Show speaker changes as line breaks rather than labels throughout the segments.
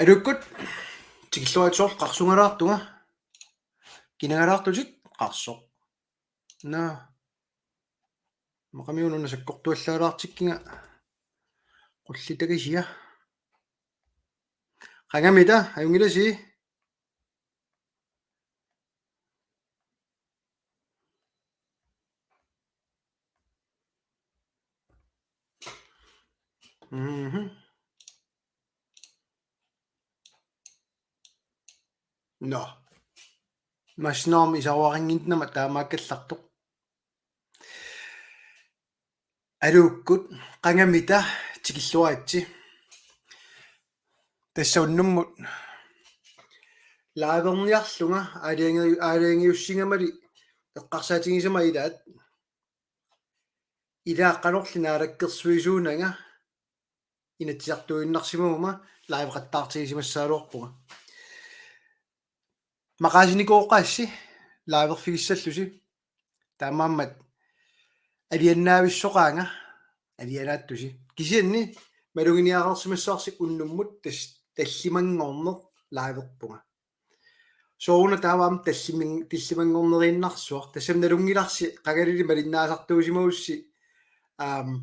Алуккут тикиллуатсоор qarsungalаарtunga кинагалаартусит qarsoq на мақамиунуна саккортуаллаалаартиккинга qulлитагисия qangamita ajungilasi no masnorm isavaringintnama taamaakkallartoq aluukkut qangamita tikilluaatsi тассауннуммут лааверниарлунга аалиангиуссинgamали эққарсаатигисама илаат илааққанерлинаалаккерсуисуунага инатсиартуиннарсимума лаавеқаттаартигисимассаалуарпуга мақаасиникооққаасси лааверфигиссаллуси таамааммат алианнаависсоқаанга алианааттуси кисианни малугиниақарсимассаарси уннуммут таллимангорнер лааверпунга сооуна тааваам таллимангорнерииннарсуар тассамналунгиларси qagalili малиннаасартуусимаусси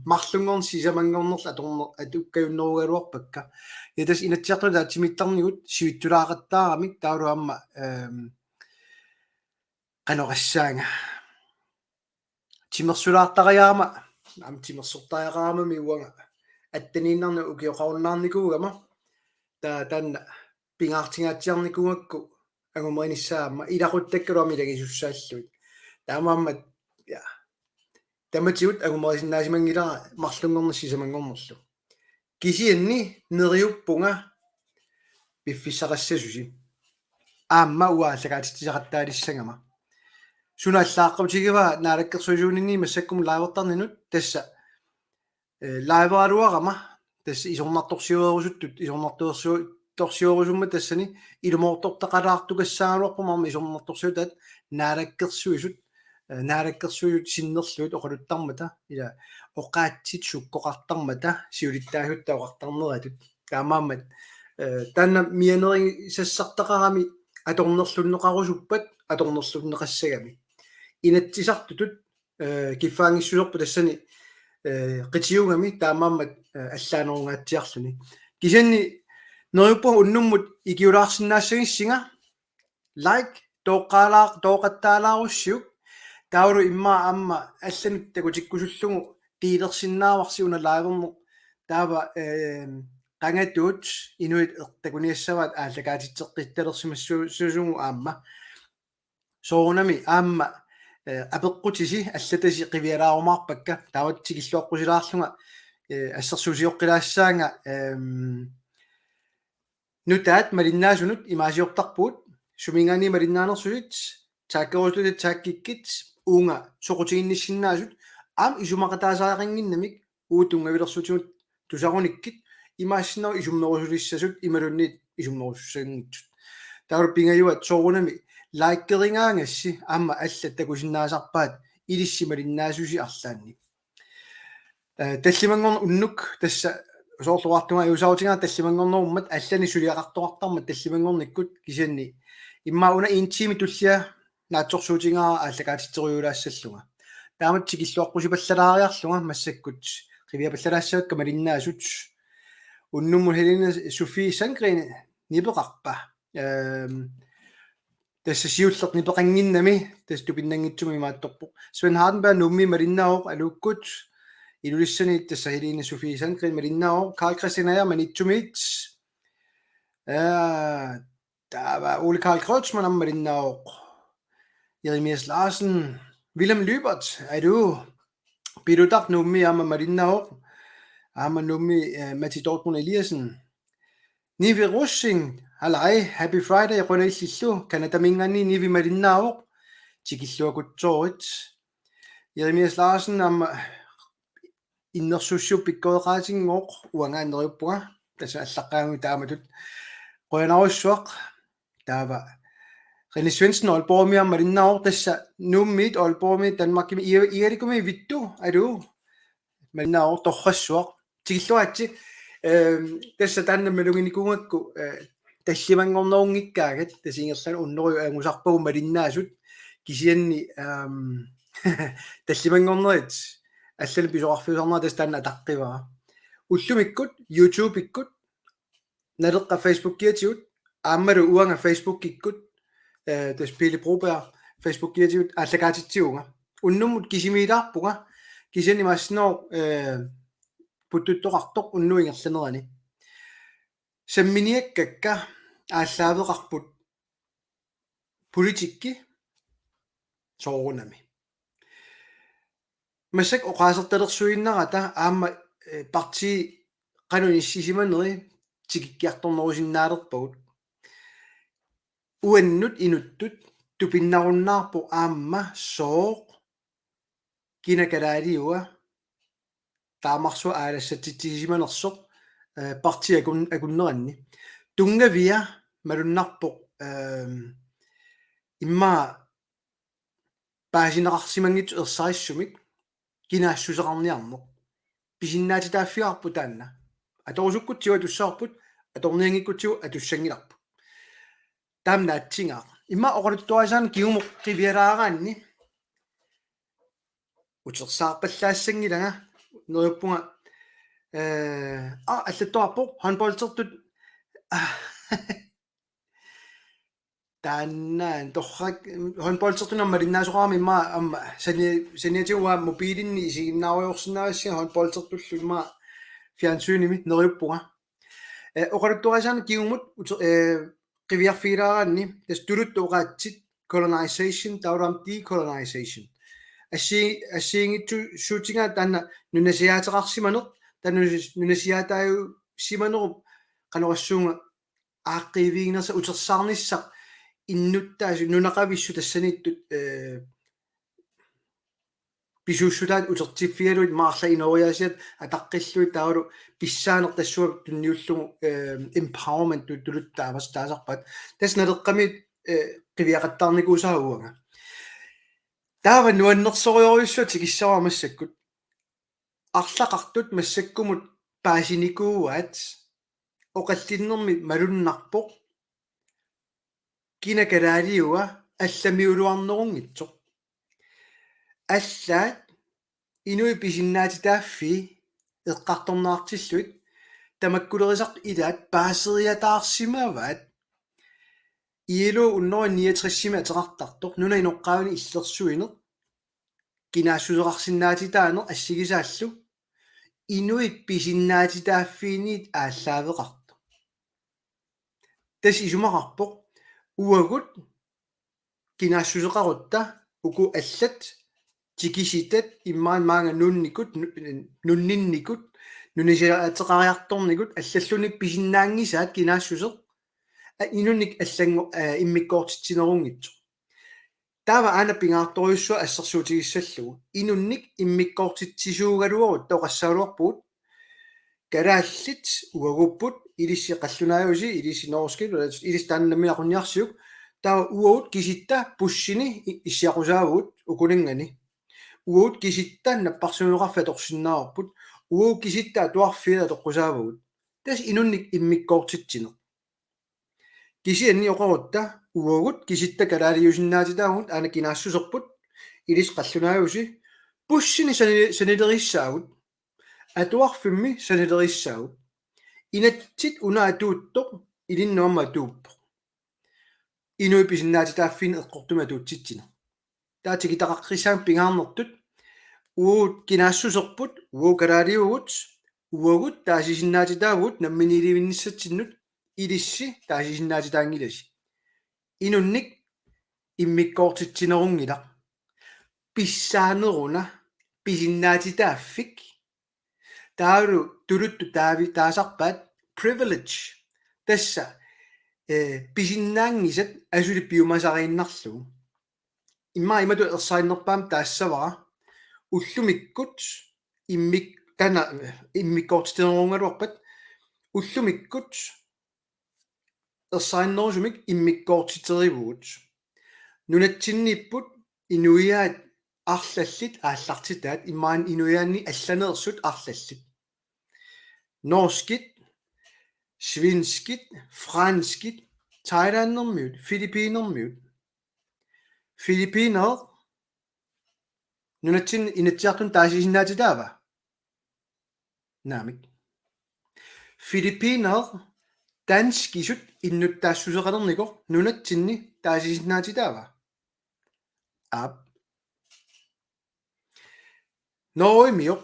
марлунгорн сисамангорнерла атуккаюннеругалуарпакка ятас инатсиартуна таатсимиттарнигут сивиттулаақаттаарамик таалуамма канорассаанга тимерсулаартариаама тимерсортариаама миуанга аттанииннарна укиоқаруннаарникуугама таанна пингаартингаатсиарникугакку агуманиссаама илақуттаккалуами лагисуссааллуит таамааммат я таматиут агумарисиннаасимангилара марлунгорна сисамангорнерлу кисианни нериуппунга пиффиссақассасуси аамма уааллагаатитсақаттаалиссангама сунааллааққутигива наалаккерсуисуунинни массаккум лаавертарнинут тасса лааваалуарама тасса исорнарторсиуерусуттут исорнарторсиуерусумма тассани илумоортортақалаартукассааруарпумарма исорнарторсиутаат наалаккерсуисут синнерлуит оқалуттармата ила оқаатсит суккоқартармата сиулиттаагутта оқартарнератут таамааммат таанна мианери сассартақарами аторнерлуннеқарусуппат аторнерлуннеқассагами инатсисартутут киффаангиссусерпу тассани qitiungami taammaammat аллаанерунгаатсиарлуни кисанни нериуппа уннуммут икиулаарсинаассагиссинга лайк тооқаттаалааруссиук тауру имма амма алланут такутиккусуллугу тиилерсиннааварси уна лаавернеқ таава qangattuut inuit ertakuniassavaat ааллагаатитсеққитталерсимассуусугу аама соонами аама апеққутиси аллатаси қивиалаарумаарпакка тааватсигиллуаққусилаарлунга ассерсуусиоққилаассаанга нутаат малиннаасунут имаасиортарпуут сумингани малиннаанерсулит тааккерусулит тааккиккит уунга соқутигинниссиннаасут аам исумақатаасаарингиннамик уутунгавилерсутигут тусаруниккит имаассиннау исумнерусулиссасут ималунниит исумнеруссагингитсут тауру пингаюат соорунами лайккерингаангасси аама алла такусиннаасарпаат илиссималиннаасуси арлаанни таллимангорн уннук тасса соорлуартунга юсаутингаа таллимангорнеруммат аллани сулиақарторартармат таллимангорниккут кисианни иммауна интими туллиа наатсорсуутингаа ааллагаатитсериулаассаллунга таамат тикиллуаққусипаллалаариарлунга массаккут qivia-pallalaassavakka malinnaasut unnummun Helena Sofie Sandgren nipeqarpa tässä siullerт nipeqanginnami tässä tupinnangitsumi maattorpu Sven Hardenberg nummi malinnaoq aluukkut ilulissani tässä Helena Sofie Sandgren malinnaoq Carl Christian Ayer manitsumit taava Ole Karl Kreutzmann malinnaoq Jeremias Larsen Willem Lybert adu Bidudak nummi amma malinnaoq amma nummi Matti Dortmund Eliasen Nivi Russing Halai Happy Friday qunalillu kanataminganni nivi malinnaoq tikilluakutsorit Jeremias Larsen amma innersussu pikkoeqaatingoq uangaaneriuppuga tasa allaqqaangu taamatut qoyanarussuaq taava René Svendsen Aalborg malinnaoq tassa nummit Aalborg Danmarkimi ialikumi vittu adu malinnaoq torrassuaq tikilluatsi tässä tänne melungin kuungakku tallimangornerungikkagat tasingerlan unnoru angusarpagu malinnaasut kisianni tallimangornerit аллали писоқарфиусарнаа тас таанна атаққивара уллумиккут YouTube-иккут налеққа Facebook-киатигут ааммалу уанга Facebook-иккут тас Пили Пробер Facebook-киатигут аллагаатитсиунга уннуммут кисимиилаарпуга кисиани масноо путтуттоқартоқ уннуингерланерани самминиаккакка ааллаавеқарпут политикки соорунами масак оқаасерталерсуиннарата аама парти кануниссисиманери тикиккиарторнерусиннаалерпагут уаннут инуттут тупиннаруннаарпу аама сооқ кинакалаалиуа таамарсуа аалассатитсисиманерсоқ парти акуннеранни тунгавиа малуннарпоқ имма паасинеқарсимангит ерсариссумик кинаассусеқарниарнеқ писиннаати тааффиарпу таанна аторусуккутсиуа туссаарпут аторниангиккутсиу атуссангиларпу таамна атсингаа имма оқалуттуасаан киумоқ қивиалаараанни утерсаарпаллаассангилага неруппунга аллаттуарпо ханболтертут тааннаан торрак ханболтертуна малиннаасоқарами имма амма саниатиуа мобилинни исигиннаариорсинаассиа ханболтертуллу имма фиансууними неруппунга оқалуттуасаан киумут қивиарфилаараанни тас тулуттуоқаатсит colonization таурам decolonization ассиингитсу суутингаа таанна нунасиаатеқарсиманеқ нунасиаатааю симанеруп канорассуунга ааққивиигнерса утерсаарниссақ иннуттаасу нунақависсу тассаниттут писууссутаат утертиффигалуит маарла инориасиат атаққиллуит таалу писсаанер тассуа тунниуллугу empowerment тулуттаавас таасарпат тас налеққамит қивиақаттаарникуусаагуага таава нуаннерсориориуссуа тикиссавамассаккут арлақартут массаккумут паасиникууаат оқаллиннерми малуннарпоқ кинакалаалиуа алламиулуарнерунгитсоқ аллаат инуи писиннаатитааффи эққарторнаартиллуит тамаккулерисарт илаат паасериатаарсимаваат иелу уннори 69 атеқартартоқ нуна иноққаавни иллерсуинеқ кинаассусеқарсинаатитаанер ассигисааллу инуит писиннаатитааффиниит ааллаавеқарто тас исумақарпоқ уагут кинаассусеқарутта уку аллат тикиситат иммаан маанга нуннинникут нунисиаатеқариарторникут аллаллуник писиннаангисаат кинаассусеқ инунник аллангу иммиккоортитсинерунгитсо таава аана пингаарторюссуа ассерсуутигиссаллугу инунник иммиккоортитсисуугалуарут тоқассаалуарпуут калааллит уагуппут илисси қаллунааюси илисси норскил илис тааннамиақунниарсиук таава уагут киситта пуссини иссиақусаагут укулингани уагут киситта наппарсунеқарфа торсиннаарпут уагут киситта туарфиила тоққусаавагут тас инунник иммиккоортитсинеқ кисианни оқарутта уагут киситта калаалиусиннаатитаагут аана кинаассусерпут илис қаллунааюси пуссини санилериссаагут атуарфимми санилериссаагут инатсит унаатуутто илиннуамма тууппо инуи писиннаатитааффин эққортума туутситсина таатикитақаққисаан пингаарнертут уут кинаассусерпут уу калаалиугут уагут таасисиннаатитаагут намминиливинниссатсиннут илисси таасисиннаатитаангиласи инунник иммиккоортитсинерунгила писсаанеруна писиннаатитааффик таалу тулутту таави таасарпаат privilege тасса писиннаангисат асули пиумасарииннарлугу иммаимату ерсаиннерпаам таассавара уллумиккут тана иммиккоортитинерунгалуарпат уллумиккут ерсаиннерусумик иммиккоортитеривуут нунатсинниппут инуиаат арлаллит ааллартитаат иммаан инуиаанни алланеерсут арлаллит norskit, svenskit, franskit, thailandermiut, filippinermiut. Filippiner nunatsin inatsiartun taasisinnaatitaava. Naamik. Filippiner danskisut innuttaasusseqalernikor nunatsinni taasisinnaatitaava. Aap. Norimior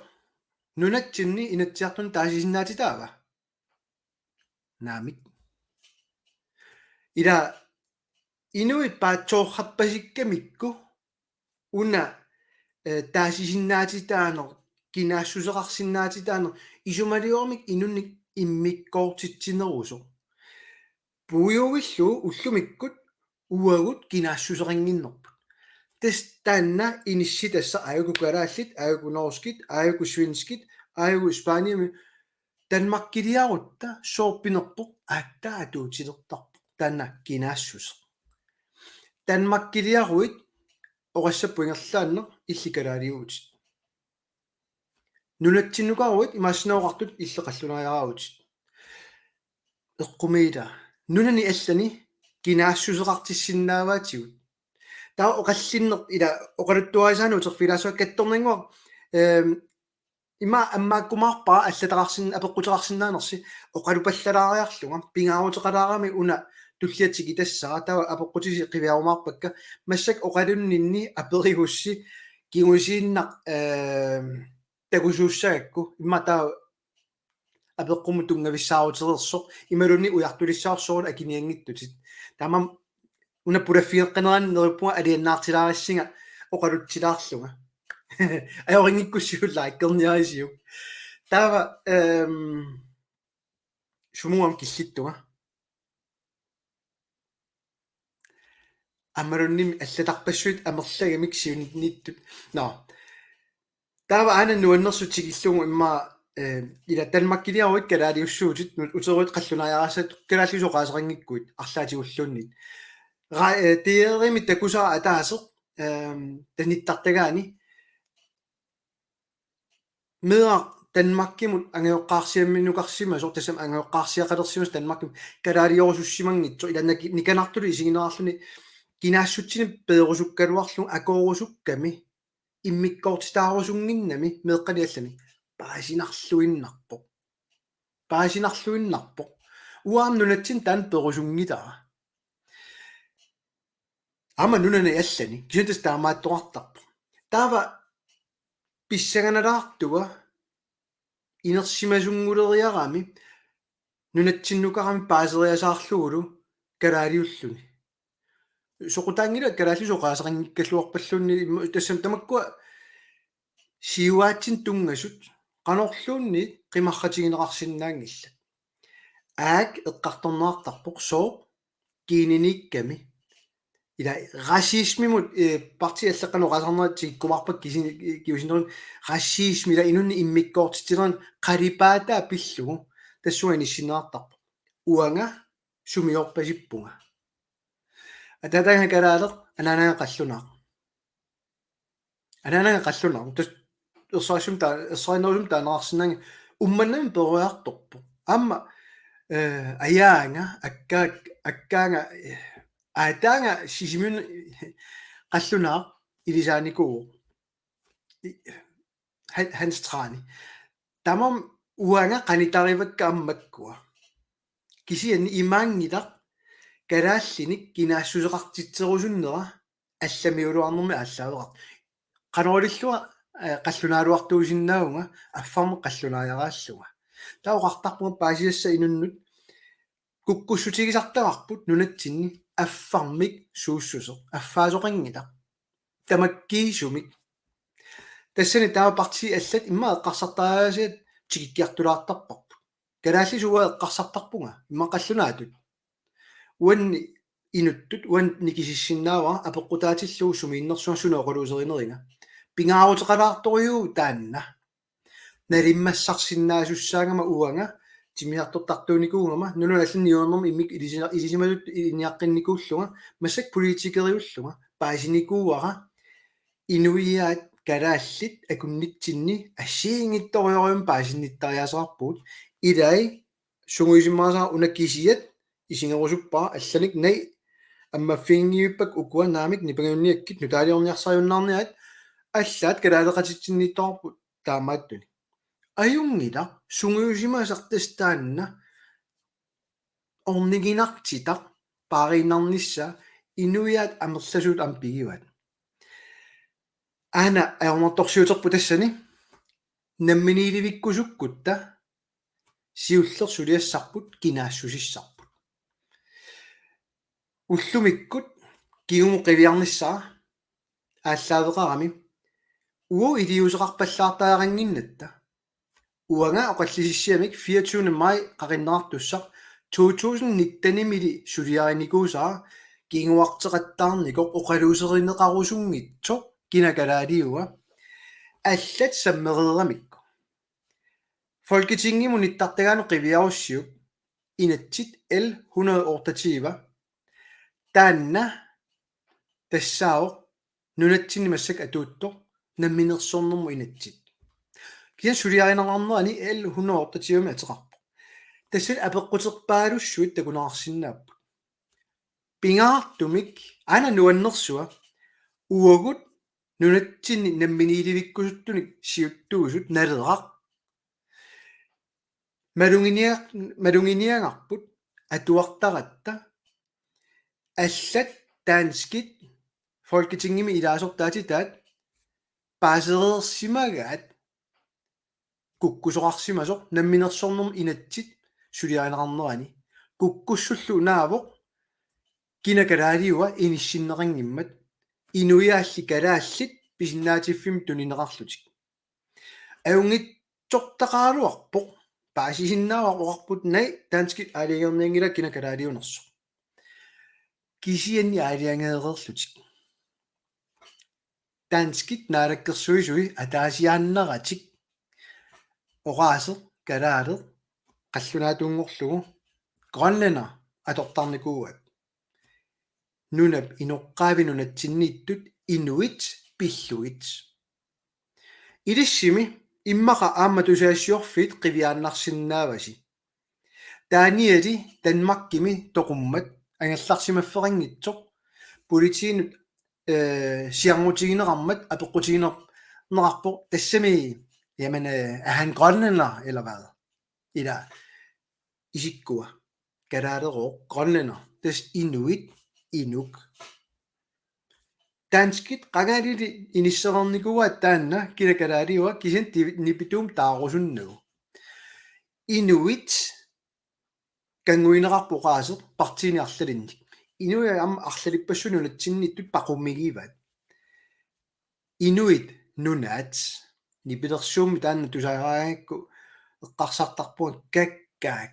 nunatsinni inatsiartun taasisinnaatitaava. Naamik. Ila inuit paatsoorrappasikkamikku una taasisinnaatitaanor kinaassuseqarsinnaatitaanor isumaliormik inunnik immikkoortitsineruso puuyuvillu ullumikkut uagut kinaassuseqanginnerput tastaanna inissitassa ajuku kalaallit ajuku norskit ajuku svenskit ajuku ispaaniami Danmarkiliarutta soorpinerpoq aatta atuutilertarpoq taanna kinaassuseq Danmarkiliaruit oqassappuingerlaanner illikalaaliuutit nunatsinnukaruit imaassinaoqartut illeqallunariarautit eqqumiita nunani allani kinaassuseqartissinnaavaatigut taa oqallinner ila oqaluttuarisaanu uterfilaasuak kattorninguaq ima ammaakkumaarpaa аллатақарсин апеққутеқарсинааnersi oqalupallalaariarluga pingaaruteqalaarami una tulliatiki tassara tava apeqqutisi qiviarumаарpakka massak oqalunninni aperigussi kingusiinnaq takusuussagakku imma taa apeqqumu tungavissaarutereersoq imalunni ujartulissaarsoon akiniangittutit tamam una pulaffineqqaneran nerippunga aliannaartilaarissinga oqalutsilaarluga ajoringikkussiullaa ikkerniarisiu tava sumuam killittuga аммалунним аллатарпассуит амерлаgamик сиунитниттут но тава ана нуаннерсутигиллугу имма ила Danmarkiliaruit калаалиуссуутит утеруит қаллунариарасат калааллусоқаасеқангиккуит арлаатигуллууннит тиерими такусаа атаасеқ таниттартагаани меа Danmarkimut angeoqqaarsiamminnuqarsimasor tasam angeoqqaarsiaqalersimas Danmarkim kalaaliorsussimanngitso ilannak nikanartuli isiginerarluni kinaassutsinip peerusukkaluarlu akoorusukkami immikkoortitaarusunginnami meeqqaliallami paasinarluinnarpoq uaam nunatsin taan peerusungitaa ama nunani allani kisuntas taamaattoqartarpo taava pissaganalaartuga inersimasuнгулериарами нунатсиннукарами паасериасаарлугулу калаалиуллуни соқутаангила калааллусоқаасеқангиккаллуарпаллуунни тассам тамаккуа сиуаатсин тунгасут qanorluunni qimарратигинеқарсинаангилла аак эққарторнеартарпоқ соо кининикками ila racismimut parti allaqanuqasarneratsi kumarpak kiusinnerun racismi la inunni immikkoortitileran qalipaata pillugu tassuani sinneartarpo uanga sumiorpasippunga atatanga kalaaleq ananaanga qallunaaq tas ersaasum ta ersainorsum taaneraarsinnaangi ummannam peruartorpo amma ayaanga akkaanga атаанга сисимун қаллунаа илисааникуу hans traani тамам уанга канитаривакка аммаккуа кисианни имаангилақ калааллиник кинаассусеқартитсерусуннера алламиулуарнерми ааллаавеқар канориллуа қаллунааруартуусиннаагунга аффарме қаллунааярааллуга таоқартарпуга паасиасса инуннут куккуссутигисартаварпут нунатсинни аффармик сууссусо аффаасоқангила тамаккиисумик тассани таа парти аллат имма эққарсартаагаасиат тигиккиартулаартарпарпут калааллисуа эққарсартарпунга имма қаллунаатут уанни инуттут уан никисиссиннаава апеққутаатиллуу сумииннерсуа сунеоқулуусеринеринга пингаарутеқалаарторюу таанна налиммассарсиннаасуссаагама уанга тимиартортартууникуугама нунулаллинниуернерми иммик илисималут иниаққинникууллуга массак политикериуллуга паасиникууара инуиаат калааллит акуннитсинни ассиингитториориум паасинниттариасаарпуут idai sunguisimmaasa unakisiat isingerusuppa allanik nei аммаффингиуппак укуанаамик нипагунниаккит нутаалиорниарсариуннаарниат аллаат калаалеқатитсинниттоорпут таамааттуни аюнгила сунгиусимаасартастаанна орнигинартитақ пааринарнisса инуиаат амерласуут ампигиват ана аернорторсиутерпу тассани намминииливиккусуккутта сиуллерсулиассарпут кинаассусиссарпут уллумиккут кигуму қивиарниссаа ааллаавеқарами уо илиусеқарпаллаартаарангиннатта уанга оқаллисиссиамик 24 май қариннаартуссақ 2019 мили сулиариникуусаа кигуартеқаттаарникоқ оқалуусеринеқарусунгитсо кинакалаалиуа аллат саммереерамикку Folketinget ittартагану қивиаруссиук инатсит L 128 таанна тассао нунатсинни массак атуутто намминерсорнэрму инатсит киа сулиаринеқарнерани L 128 атеқарпо тассат апеққутерпаалуссуит такунаарсиннааппу пингаартумик ана нуаннерсуа уагут нунатсинни намминииливиккусуттуник сиуттуусут налерақ малунгиниангарпут атуартаратта аллат таанскит Folketinget илаасортаатитаат паасереерсимагаат куккусоқарсимасоқ намминерсорнерм инатсит сулиаринеқарнерани куккуссуллу наавоқ кинакалаалиуа иниссиннеқангиммат инуиаалли калааллит писиннаатиффим тунинеқарлутик аунгитсортақаалуарпоқ паасисиннаава оқарпут най таанскит аалиагерниангила кинакалаалиунерсо кисианни аалиангеерерлутик таанскит наалаккерсуисуи атаасиааннератик ораасе калаалер қаллунаатунгорлугу гронлена атортарникууат нунап иноққаавинунатсиннииттут инуит пиллуит илиссими иммақа ааматусаассиорфит қивиааннарсиннааваси тааниали данмаркими тоқуммат ангалларсимаффеқангитсоқ политиинут сиармутигинеқармат апеққутигинернеқарпо тассами jamen han grønlænder eller hvad ila isikua gadadero grønlænder des inuit inuk danskit qagalili inissernernikua taanna kilakalaaliua kisen nipitum taarusunnu inuit kanguinerarpoqaaser partiiniarlalinnik inui am arlalippassuniunatsinnitut paqummigiivat inuit nunaat nipilersuummi taanna tusaaраакку эққарсартарпуут каккаак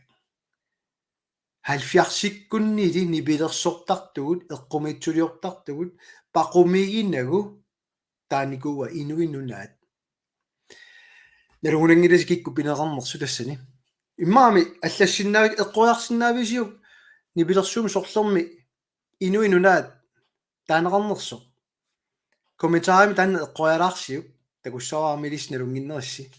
70-сиккуннили нипилерсортартугут эққумитсулиортартугут пақумигинагу тааникуа инуинунаат налугунангилас кикку пинеқарнерсу тассани иммаами аллассиннаавик эққуяарсиннаависиук нипилерсуум сорлерми инуинунаат таанеқарнерсо комментаарими таанна эққуялаарсиук такуссаваармилис налунгиннерисси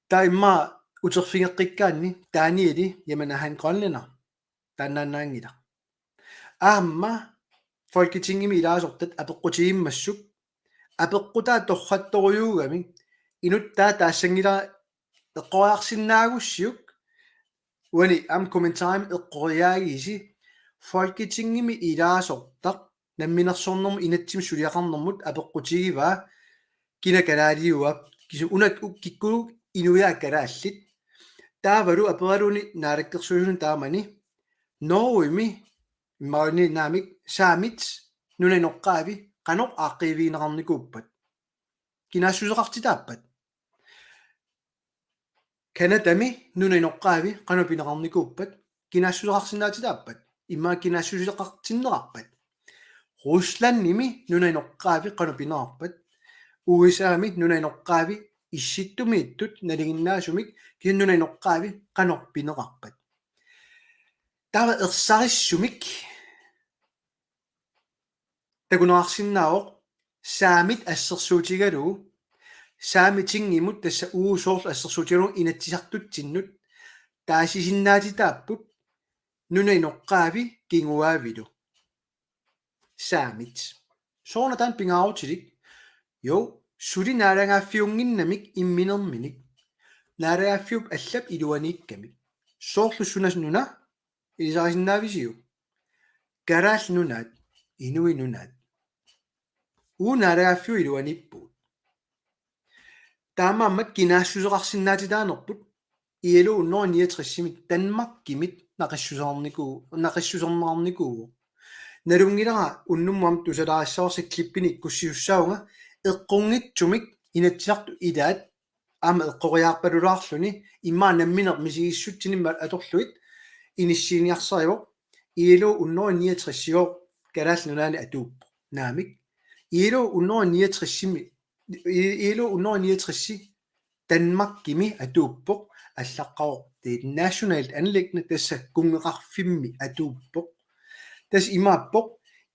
таимма утерфингеққиккаанни тааниили яманахан гронлена тааннааннаангила аамма Folketinget илаасортат апеққутигиммассук апеққутаа торратторюугами инуттаа таассангила эққориарсиннаагуссиук уани ам комментаарим эққориаагиси Folketinget илаасортақ намминерсорнерм инатсим сулиақарнэрмут апеққутигиваа кинакалаалиуа кису унат уккиккулу инуяаккалааллит таавалу апералуни наалаккерсуусун таамани норуими маани наамик саамит нунанеққаави каноқ ааққивиинеқарникууппат кинаассусеқартитааппат канатами нунанеққаави канопинеқарникууппат кинаассусеқарсинаатитааппат имма кинаассусеқартиннеқарпат русланними нунанеққаави канопинеқарпат уисаами нунанеққаави исситтумииттут налигиннаасумик киннунанеққаави канорпинеқарпат тава ерсариссумик такунаарсиннаавоқ саамит ассерсуутигалуу саамитингимут тасса уусоорл ассерсуутигалуу инатсисартутсиннут taasisinnaatitaapput nuna inoqqaavi kinguaavilu saamit soornataan pingaarutilik jo suli naalangaafiunginnamik imminerminik naalangaafiup allap iluaniikkamik soorlussunas nuna ilisarisinnaavisiu karaal nunaat inui nunaat naalangaafiu iluanippuut таамааммат кинаассусеқарсиннаатитааnerput иелу уннори 69-мит Danmark-кимит нақиссусернеарникуу налунгилара уннуммам тусалаассаорсик клиппини иккуссиуссаунга эққунгитсумик инатсиарту илаат аама эққориаарпалулаарлүни иммаа намминер мисигиссутсинимма аторлуит иниссииниарсариво иелу уннори 69-сиго калаал нунаани атууппо наамик иелу уннори 69-сими иелу уннори 69-си Danmark-кими атууппоқ аллаққаро det nationalt anliggende тасса кунгеқарфимми атууппоқ тас имааппоқ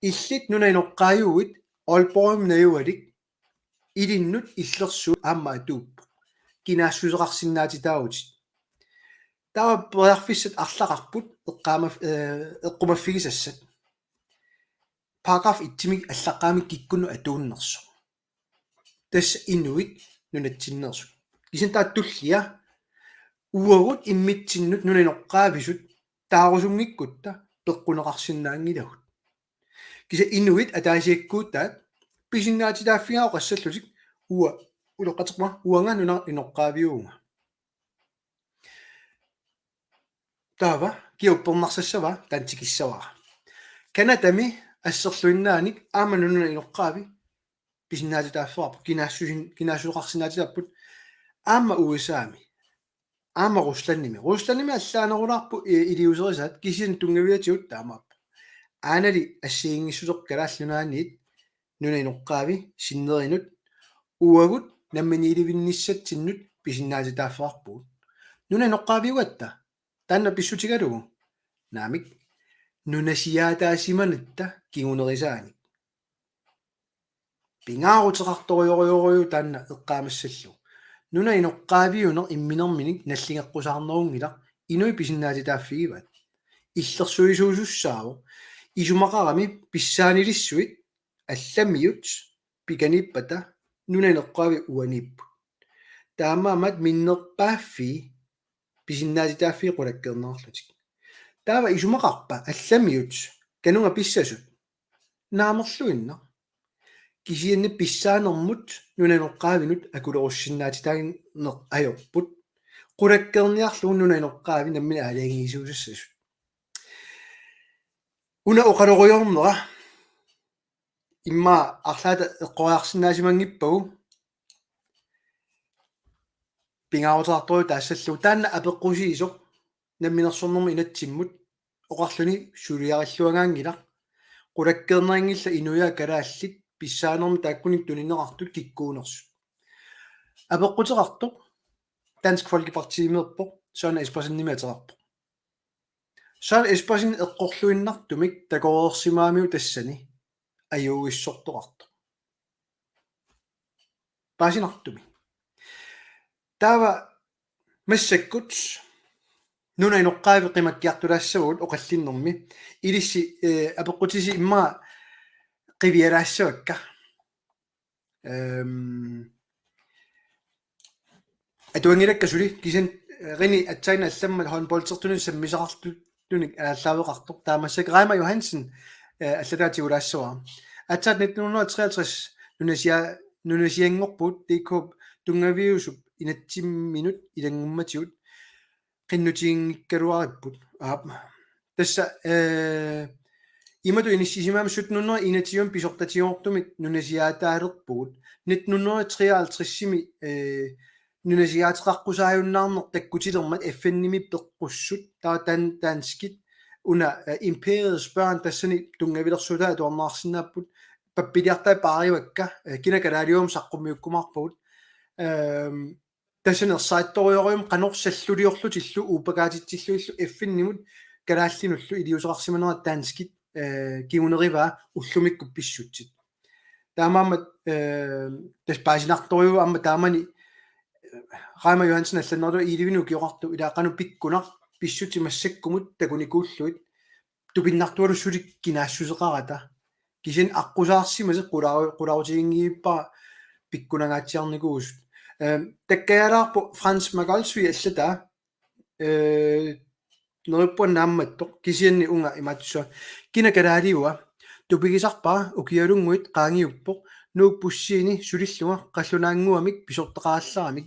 иллит нунаинеққаажууит Aalborgum наюалик илиннут иллерсуу аама атууппоқ кинаассусеқарсиннаатитаагутит таа перфиссат арлақарпут эққумаффигисассат параграф 1-мик аллаққаамик киккуну атууннерсо тас инуит нунатсиннерсу кисентааттуллиа уагут иммитсиннут нунинеққаависут таарусунгиккутта пеққунеқарсиннаангилагут киса инуит атаасиаккуутаат писиннаатитааффигао qassallусик уа улоққатеқма уанга нуна инеққаавиуунга таава киуппернарсассава тантикиссаваа канатами ассерлуиннааник аама нуна инеққаави писиннаатитааффарпу кинаассусеқарсинаатитааппут аама уисаами аама русланними аллаанерулаарпу илиусерисаат кисин тунгавиатиут таамааппу аанали ассиингиссусеққалааллунааниит нуна инеққаави синнеринут уагут намминиливинниссатсиннут писиннаатитааффарпуут нуна инеққаавиуатта таанна писсутигалугу наамик нунасиаатаасиманатта кигунерисаани пингаарутеқарториориориу таанна эққаамассаллу нуна инеққаавиунер имминерминик наллингеққусаарнерунгила инуи писиннаатитааффигиват иллерсуисуусуссааву исумақарами писсаанилиссуит алламиут пиканиппата нуна инеққаави уаниппут таамаамат миннерпааффи писиннаатитааффи қулаккернерлутик таава исумақарпа алламиут канунга писсасут наамерлуинна кисианни писсаанермут нунанеққаавинут акулеруссиннаатитаагин аёрпут қулаккерниарлуун нунанеққаави наммина алаагигисуусассасут уна оқалориорнера имма арлаата эққориарсинаасимангиппагу пингаарутаартори таассаллу таанна апеққусиисоқ намминерсорнерми инатсиммут оқарлүни сулиариллуагаангила қулаккернерингилла инуяа калааллит писсаанерми тааккуник туниннеқартут киккуунерсу апеққутеқартоқ Dansk Folkeparti-мерпоқ саана испасиннимиатерарпоқ саана испасин эққорлуиннартумик такоорсимаамиу тассани аюуиссортоқарто пасинартуми таава массаккут нуна инеққаави қимаккиартулаассагут оқаллиннэрми илисси апеққутиси имма qivieraassavakka atuangilakka-suli kisen rini atsaina allamma håndboldsertuni sammisaqartunik aalaaveqartoq taamassak Reimer Johansen allataatiulaassava atsaat 1953 nunasiangorput DK tungaviusup inatsimminut ilangummatiut qinnutiingikkaluaripput tassa имату иниссисимаам 1791 писортатиорtumik нунасиаатаалерпуут 1953-сими нунасиаатеқарқусааюннаарнер таккутилермат FN-ними пеққуссут таанскит уна империets børn тассани тунгавилерсулаа туарнаарсинааппут паппилиартаа пааривакка кинакалаалиум саққуммиуккумаарпагут тассанерсаатториориум канорсаллулиорлутиллу упакаатитсиллуиллу FN-нимут калааллинуллу илиусеқарсиманера таанскит кигунерива уллумикку писсутсит таамаамат таспаасинарториу амма таамани Reimer Johansen алланнерлу иливину киоқарту илаақану пиккунар писсутимассаккумут такуникууллуит тупиннартуалуссулик кинаассусеқарата кисин аққусаарсимасе қуларутигингииппа пиккунагаатсиарникуусут таккаялаарпу Франс Магалсуи аллата нериппуаннаамматтоқ кисианни унга иматсуа кинакалаалиуа тупигисарпаа укиалунгуит qaangiuppoq nuuppussiini sulillunga qallunaanguamik pisortaqaallaramik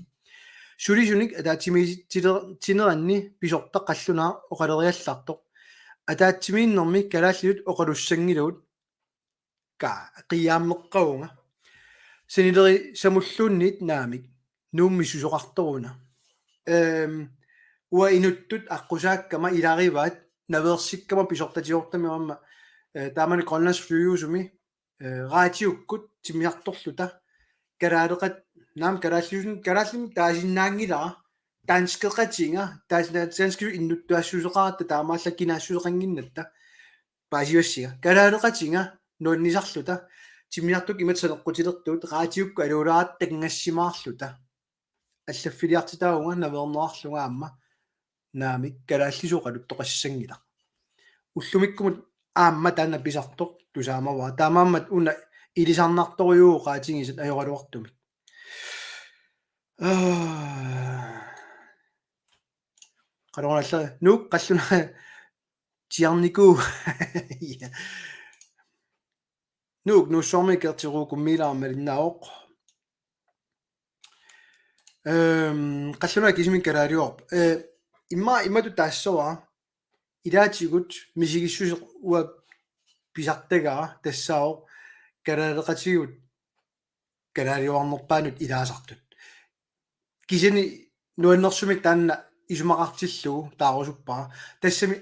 sulisunik ataatimiitineranni pisorta qallunaa oqaleriallartoq ataatimiinnermi kalaallut oqalussangiluut ka qiyaammeqqaunga sinileri samulluunniit naamik nuummi susoqartoruna ua inuttut аққусааккама илариваат наверсиккама писортатиортамирамма таамани Grønlands Flyvehusumi радиуккут тимиарторлута калаалеқат наам калааллим таасиннаангилара таанскеқатинга таасиннаатсаанскию иннуттуассусеқарата таамаалла кинаассусеқангиннатта паасиуассига калаалеқатинга нуаннисарлута тимиартук иматсанеққутилертуут радиукку алуулааттакнгассимаарлута аллаффилиартитаагунга навернеарлунга аама наамик калааллисоқалут тоқассангила уллумиккумут аама таана писартоқ тусаамава таамааммат уна илисарнарторюуqaатингисат ajorалуартумик qarooralla nuuk qalluna tiarniku nuuk nuussormikertiruukummiilaarmalinnaoq qalluna kismin kalaaliorp imatu taassova ilaatigut misigissuse ua pisartagaa tassaao kalaaleqatigut kalaaliornerpaanut ilaasartut kisini nuannersumik taanna isumaqartillugu taarusuppaa tassami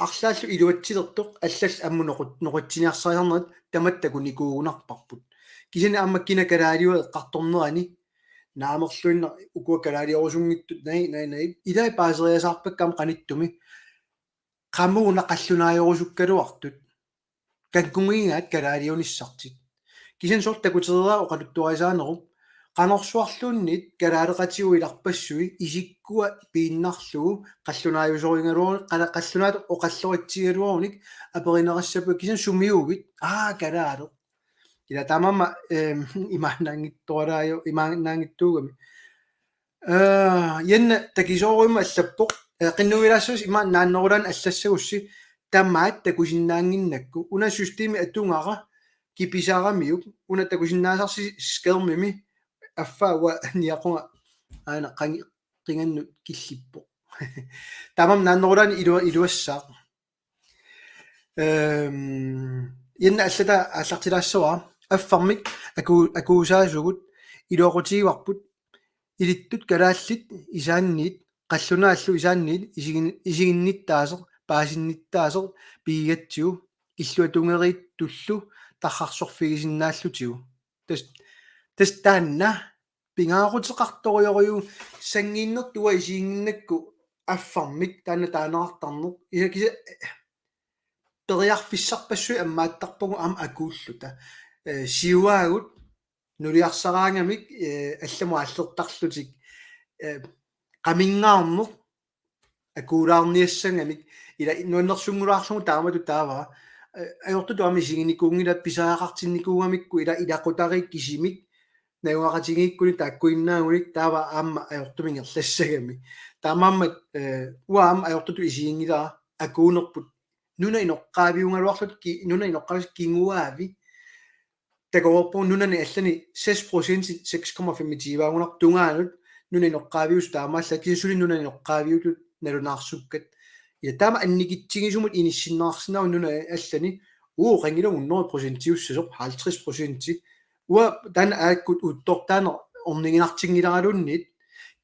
арлааллу илуатсилертоқ аллал амму ноқутсиниарсариарнерат таматтакунникуугунарпарпут кисини аммаккина калаалиуа эққарторнерани наамерлуинна укуа калаалиорусунгиттут най илай паасериасаарпаккам qaниттуми qammuuna qallunaajorusukkaluartut kankungингаат калаалиунissartit кисин сортакутераа оқалуттуарисаанеруп qanorsuarluunnit kalaaleqatigu ilarpassui isikkua piinnarlugu qallunaajusoriingaluuni qallunaat oqallorittigaluunik aperinerassappu kisan sumiugit kalaale ila tamamma imaannaangittuugami yanna takisoorumma allappoq qinnugilaassus naannerulan allassagussi tammaat takusinnaanginnakku una systeemi atungara kipisaaramiuk una takusinnaasarsi skermimi аффаа ниақунга аана qingannu killippo tamam naannerulani iluassаа yanna allata аллартилаассуа аффармик акуусаасугут илуоқутигуарпут илиттут калааллит исаанниит қаллунааллу исаанниит isигинниттаасеқ паасинниттаасеқ пигатсиу иллуатунгерииттуллу таррарсорфигисиннааллутигу тастанна пингаарутеқарториориу сангииннертуа исиингиннакку аффармик таанеартарнеқ исакиса периарфиссарпассуи аммааттарпугу ам акууллута сиуаагут нулиарсараангамик алламу аллертарлутик qamingаарнеқ акуулаарниассангамик ила нуаннерсунгулаарсугу таамату таавара аёртуту ами сигиникуунгила писаақартинникуугамикку ила илақутарик кисимик науақатигииккуни тааккуиннаагуник таава аама аёртумингерлассагами таамааммат уаам аёртуту исиингилаа акуунерпут нуна иноққаавиунгалуарлут нуна иноққавис кингуаави такоорпу нунани аллани 6% 6,25 тунгаанут нуна иноққаавиус таамаалла кисули нуна иноққаавиутут налунаарсуккат ила таама анникитсигисумут иниссиннаарсинаа нуна аллани қангилу 100% уссасоқ 50% уа тан ааккут уттортаанер орнигинартингиларалуннит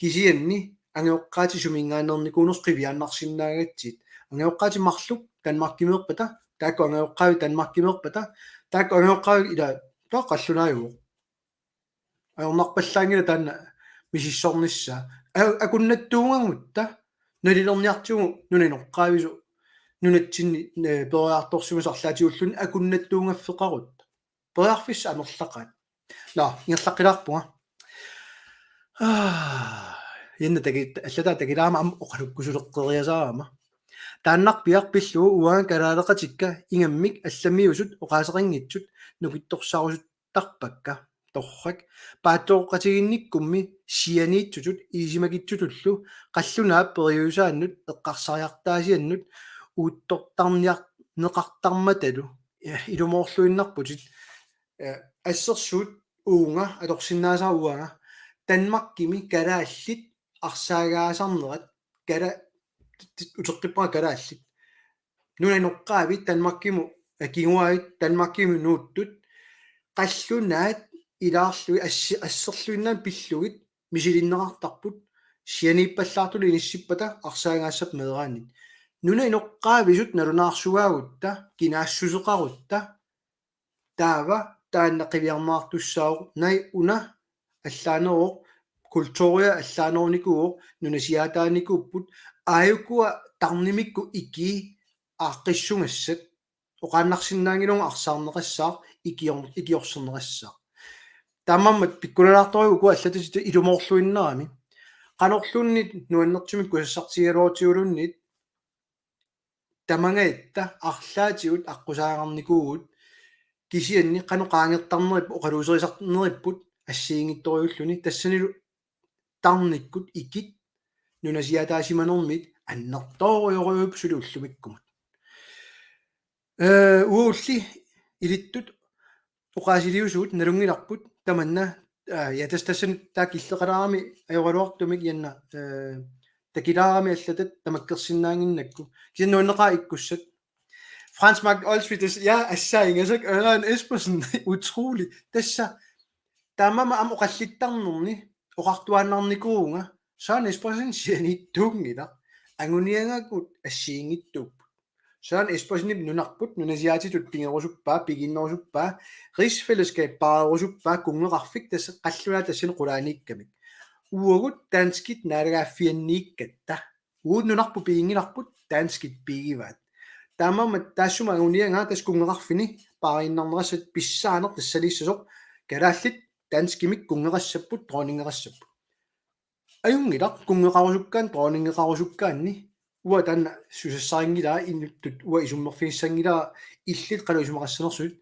кисианни ангеоққаати сумингаанерникуунерсқивианнарсиннаагатсит ангеоққаати марлук танмаркимеерпата таакку ангеоққаави танмаркимеерпата таакку ангеоққаави ила таа қаллунааюу аернарпаллаангила таанна мисиссорнisса акуннаттуунгамутта налилерниартигу нунинеққаавису нунатсинни периарторсумас арлаатиуллуни акуннаттуунгаффеқарут периарфис амерлақаат ингерлаққилаарпуга Yanna allata takilaama am oqalukkusuleqqeriasaama. Taannarpiarpillu uanga kalaaleqatikka ingammik allamiusut oqaaseqinngitsut nukittorsarusut tarpakka torrak paattooqqatiginnikkummi sianiitsutut iisimakitsutullu qallunaap periusaannut eqqarsariartaasiannut uuttortarniar neqartarmatalu ilumorluinnarputit ассерсуут уунга аторсиннаасаа уага танмаккими калааллит арсаагаасарнерат кала утеққиппаа калааллит нунаноққаави танмаккиму акигуаит танмаккими нууттут қаллунаат илаарлуи ассерлуиннаан пиллугит мисилиннеқартарпут сианиппаллаартули иниссиппата арсаагаассап медераанит нунаноққаависут налунаарсуаагутта кинаассусеқарутта таава тааннақивиармаартуссаау най уна аллаанероо культуриа аллаанерникуо нунасиаатааникууппут ааюкуа тарнимикку ики ааққиссунгассат оқааннарсиннаангилунга арсаарнеқассаа икиорсернеқассаа таамаммат пиккулалаарторугу аллатисит илумоорлуиннерами qanorluunnit nuannertumik kusassartigaluutiulunit tamangaetta arlaatigut aqqusaagarnikuugut кисианни каноqaangертарнериппу оқалуусерисарнериппут ассиингитториуллуни тассанилу тарниккут икит нунасиатаасиманермит аннэртоориориуп сулууллумиккумат уулли илиттут оқаасилиусуут налунгиларпут таманна ятастассан таакиллеқалаарами ajorluartumik янна такилаарами аллатат тамаккерсиннаангиннакку кисиннуаннеқаа иккуссат Frans Mark Olsvik, ja, assaaingasак Ørjan Espersen, utrolig. Tässä tämä am oqallittarnerni oqartuannarnikuunga Søren Espersen sianittuungila anguniangakut assiingittuup Søren Espersen nunarput nunasiaatitut pingerusuppaa piginnerusuppaa rigsfællesskab baarusuppaa kungerarfik tässä qalluna tassin qulaaniikkamik uagut danskit naalaaffianniikkatta uut nunarpu piingilarput danskit piigivaat таамама таассума агуниангаа таскунгеқарфини паарииннарнерасат писсаанер тассалиссасоқ калааллит данскимик кунгеқассаппут тронингеқассаппут аюнгилақ кунгеқарусуккаан тронингеқарусуккаанни уа таанна сусассарингилаа иннуттут уа исуммерфииссангилаа иллит қалуисумақассанерсуит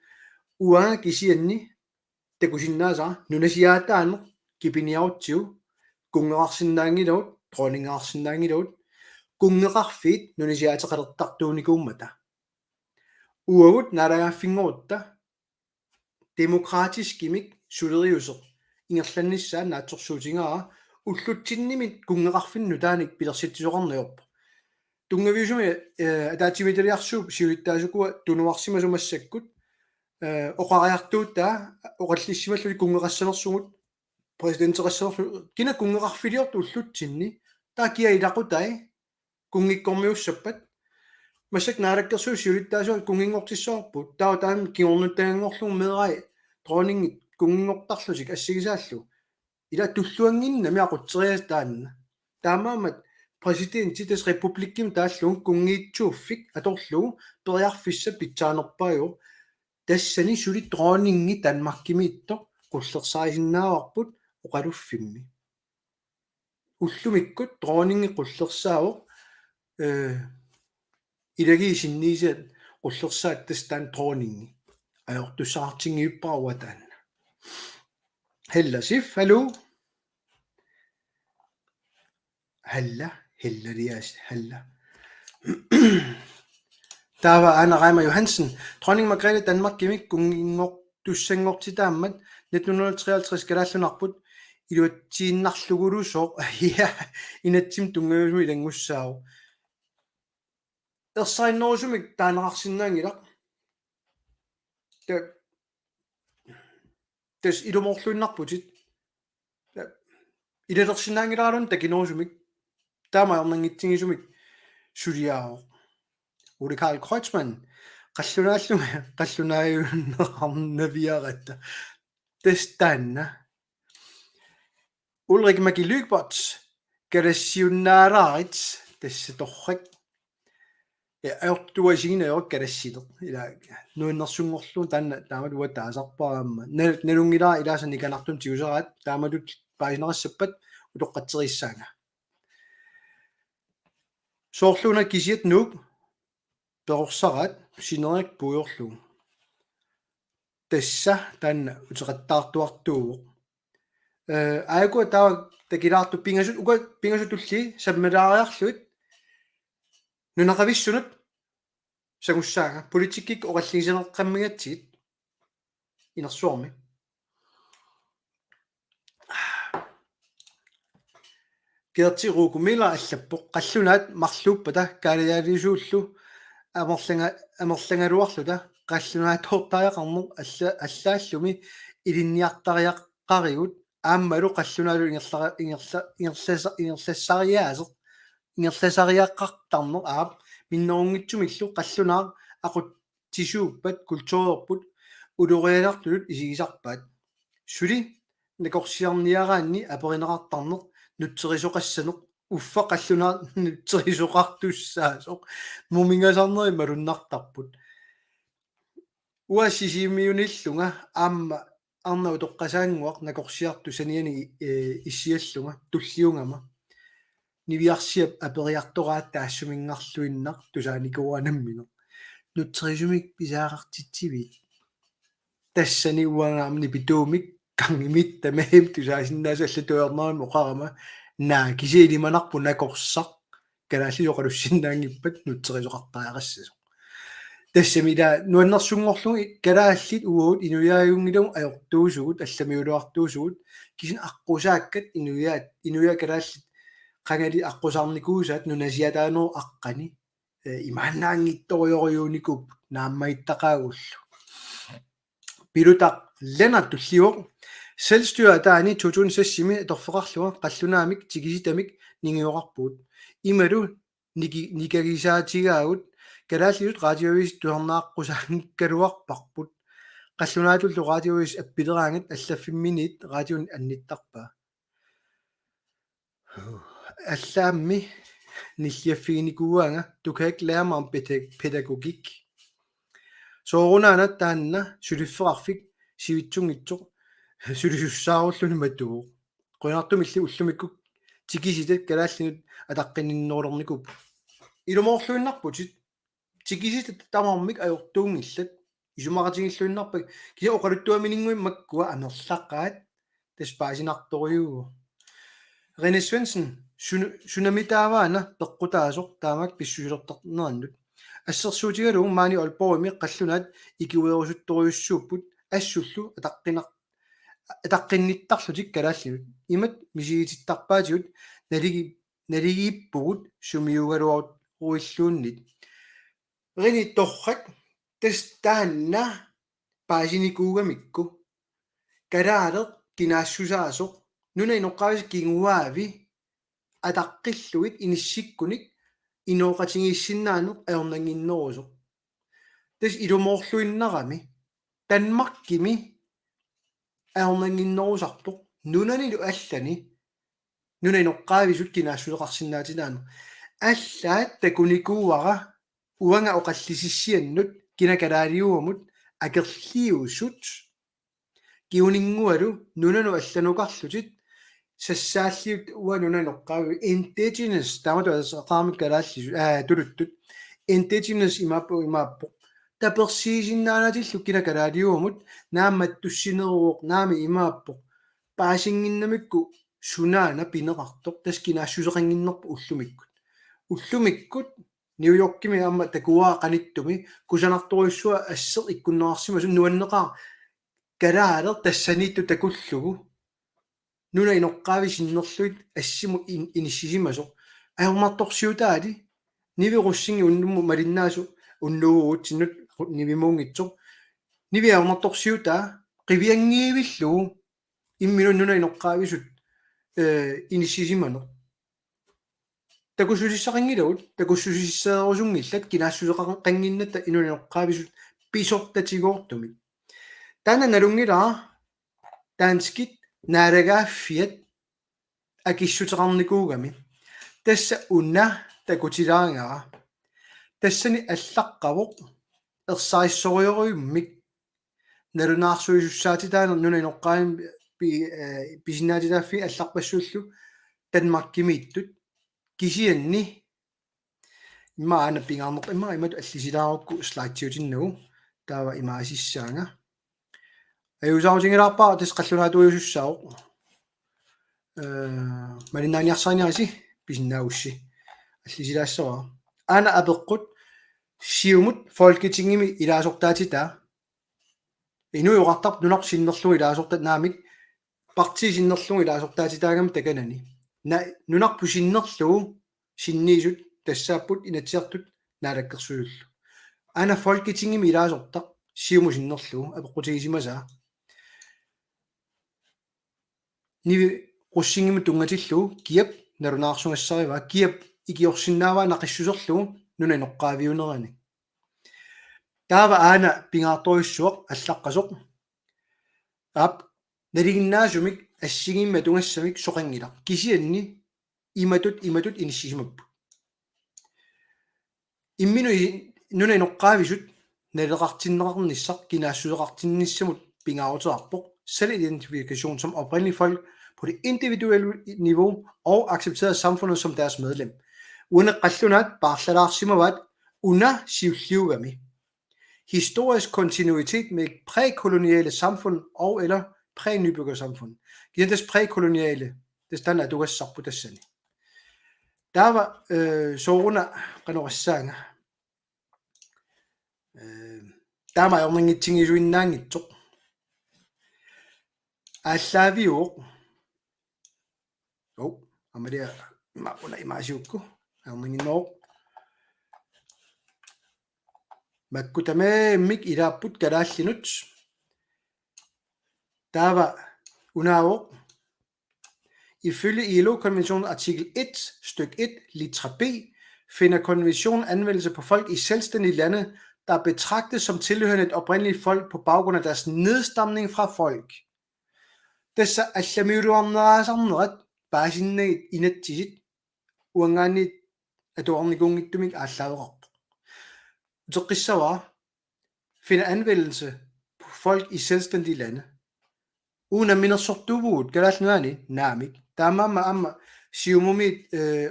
уаа кисианни такусиннаасаа нунасиаатаанер кипиниарутсиу кунгеқарсиннаангилаут тронингеқарсиннаангилаут кунгеқарфиит нунисиаатеқалертартууникууммата уагут налагааффингорутта демократискимик сулериусеқ ингерланниссаа наатсорсуутингара уллутсиннимит кунгеқарфинну тааник пилерситсисоқарниорпа тунгавиусуми атаатимиталиарсууп сиулиттаасукуа тунуарсимасумассаккут оқариартуутаа оқаллиссималлуи кунгеқассанерсугут президентерассанерсу кина кунгеқарфилиорту уллутсинни таакиа илақутай кунгиккормиуссаппат масак наалаккерсуу сиулиттаасуа кунгингортиссоорпут таан киорнуттаангорлуг медерай тронингит кунгингортарлусик ассигисааллу ила туллуангиннами aqutсериас таанна таамаамат президент титас републикким тааллуун кунгиитсууффик аторлугу периарфисса питсаанерпаайо тассани сули тронинги танмаркимиитто qullersaasinnaavарпут оқалуффимми уллумиккут тронинги qullersaaво илагисинниисаат qullersaat тастаан тронинги аёртуссаартингиуппаруатаан хелласиф халу халла хеллалиас халла тава Anna-Reimer Johansen Dronning Margrethe Danmark gimik kungingor tussangortitaammat 1953 kalallunarput илуатсииннарлугулусоо я инатсим тунгависуми илангуссаау ерсаиннерусумик таанеқарсинаангила тэс илумоорлуиннарпутит илалерсинаангилаалун такинерусумик таамаернангитсигисумик сулиаao Ole Karl Kreutzmann qallunaayuunneqarnavиаратта тестанна Ulrik Magi Lykbots kalassiunnaalaarit тассаторрак аёртуасигинаа калассилер ила нуиннэрсунгорлу таанна таамалуа таасарпарамма налунгилаа илаасани канартун тиусераат таамалут паасинерассаппат улоққатсериссаanga Soorluuna kisiat nuuk peqorsarat sinerik puiorlu tassa taanna uteqattaartuartuuq aaku taa takilaartu pingasut uka pingasutulli sammalaariarluit nunaqavissunut sagussaaga politikkik oqalligisaneqqammigatsigit inersuarmi kiartiruukumila allappoq qallunaat marluuppata kaalialisuullu амерлангалуарлута қаллунаатоортариақарнеқ аллааллуми илинниартариаққаригут ааммалу қаллунаалу ингерлассариаасеқ ингерласариаққартарнеқ аап миннерунгитсумиллу қаллунаа ақут тисууппат культуриорпут улуриалартулут исигисарпаат сули накорсиарниараанни аперинеқартарнеқ нутсерисоқассанеқ уффа қаллунаа нутсерисоқартуссаасоқ мумингасарнери малуннартарпут уассисимиуниллунга аама арнау тоққасаангуақ накорсиарту саниани иссиаллунга туллиунгама нивиарсиап апериартораат таассумингарлуиннақ тусааникуанаммине нутсерисумик писаарартитсивит тассани уангаамни питуумик кангимит тамаим тусаасиннаасаллатуернерим оқарама naa kisiilimanarpu nakorsaq kalaallisoqalussinnaaangippat nutserisuqartariaqassasuq tassamila nuannersunngorlugi kalaallit uut inuyaajungilum ajortuusugut allamiuluartuusugut kisin aqqusaakat inuya kalaallit qangali aqqusarnikuusaat nunasiataanoo aqqani imaannaangittorioriuunikup naammayittaqaagullu pilutaq lanartulliuq Selvstyre taani 2006 torfeqarlua qallunaamik tikisitamik ningiorarpuut imalu nikagisaatigagut kalaalliut radiovis tuarnaaqqusaangikkaluarparput qallunaatullu radiovis appileraangat allaffimminit radion annittarpaa allaammi nilliaffiginikuuanga tukaak lærmam pædagogik soorunaanat taanna sulifferarfik sivitsungitsoq сулисуссааруллуни матугу қуинартумилли уллумикку тикиситат калааллинут атаққинниннерулерникуп илумоорлуиннарпутит тикиситат тамармик ajortuungillat исумаратигиллуиннарпак киса оқалуттуаминингуим маккуа анерлаққаат таспаасинарторюугу René Svendsen sunamitaavaana пеққутаасоқ таамак писсусилертарнерannут ассерсуутигалугу маани олпорими қаллунаат икиуерусутторюссууппут ассуллу атаққинниттарлутик калааллинут имат мисигититтарпаатигут налигиппугут сумиугалуарут уиллууннит рини торрак тестаанна паасиникуугамикку калаалеқ кинаассусаасоқ нуна иноққавис кингуаави атаққиллуит иниссиккуник инооқатингиссиннаанеқ аернангиннерусоқ тас илумоорлуиннарами танмаркими аернангиннерусартоқ нунанилу аллани нуна иноққаависут кинаассулеқарсинаатинаана аллаат такуникууара уанга оқаллисиссианнут кинакалаалиуамут акерлиуссут киунингуалу нунану алланукарлутит сассааллиут уа нуна иноққаави indigenous таматуасеқармик калааллису тулуттут indigenous имааппо таперсиисиннаанатиллу кинакалаалиуамут наамматтуссинеруоқ наами имааппоқ паасингиннамикку сунаана пинеқартоқ тас кинаассусеқангиннерпу уллумиккут нью-йорккими аама такуаа қаниттуми кусанарторуйссуа ассеқ иккуннеқарсима нуаннеқаа калаалер тассанитту такуллугу нуна иноққаависиннерлуит ассиму иниссисимасоқ аермарторсиутаали нивируссинги уннумму малиннаасу уннууутсиннут нивимуунгитсоқ нивиармарторсиутаа қивиангиивиллуу имминуннуна иноққаависут иниссисимано такусусиссақангилавут такуссусиссеерусунгиллат кинаассусеқангинната инуна иноққаависут писортатигоортумик таана налунгилаа таанскит наалагааффиат акиссутеқарникуугами тасса унна такутилаангара тассани аллаққавоқ ерсариссориориуммик налунаарсуисуссаатитаанер нуна иноққаами писинаатитааффи алларпассууллу танмаркимииттут кисианни imma aana pingaarnerpa imma imat allisilaarukku slaatsiutinnugu taava imaasissaanga ajusaarutingilaarpaa tis qallunaatuiusussaaq малинааниарсааниаси писинаагусси аллисилаассаваа аана апеққут сиумут folketingimi илаасортаатита инуйоқартарп нунарсиннерлуги илаасортат наамик партисиннерлуги илаасортаатитаагам таканани нунарпу синнерлугу синниисут тассааппут инатсиартут наалаккерсуйуллу аана folketingimi илаасортақ сиуму синнерлугу апеққутигисимасаа nivi russingimi tungatilluu kiap narunаарсунгассариваа kiap ikiorsinnaavaa naqissuserlugu nuna inoqqaaviunerani taava aana pingaartorissuaq allaqqasoq aap naliginnaasumik assigimma tungassamik soqangila kisianni imatut inissisimappu imminu nuna inoqqaavisut naleqartinneqarnissaq kinaassuseqartinnissamut pingaaruteraarpoq selvidentifikation som oprindelige folk på det individuelle niveau og accepteret af samfundet som deres medlem. Uden at qallunat baarsalaarssimavaat una sivliugami. Historisk kontinuitet med prækoloniale samfund og eller prænybyggersamfund. Givet prækoloniale, det stand at du er sagt på det sende. Der var såruna qanorassanga. Der var jo mange ting i ruinangit. Allaaviuq amadia mauna imaasiukku aerninginnoq makkutame ilaapput kalaallinut taava unaavuq ifølge ILO-konventionen artikel 1 styk 1 litra b finder konventionen anvendelse på folk i selvstændige lande, der betragtes som tilhørende et oprindeligt folk på baggrund af deres nedstamning fra folk. Tässä allamiuruarneraasarnerat paasinnagut inattisit uangaanit atuarnikungittumik aallaavaqarp uteqqissavaa finder anvendelse på folk i selvstændige lande uden at minersortuvuut kalaalnuani naamik taamaama amma siumumit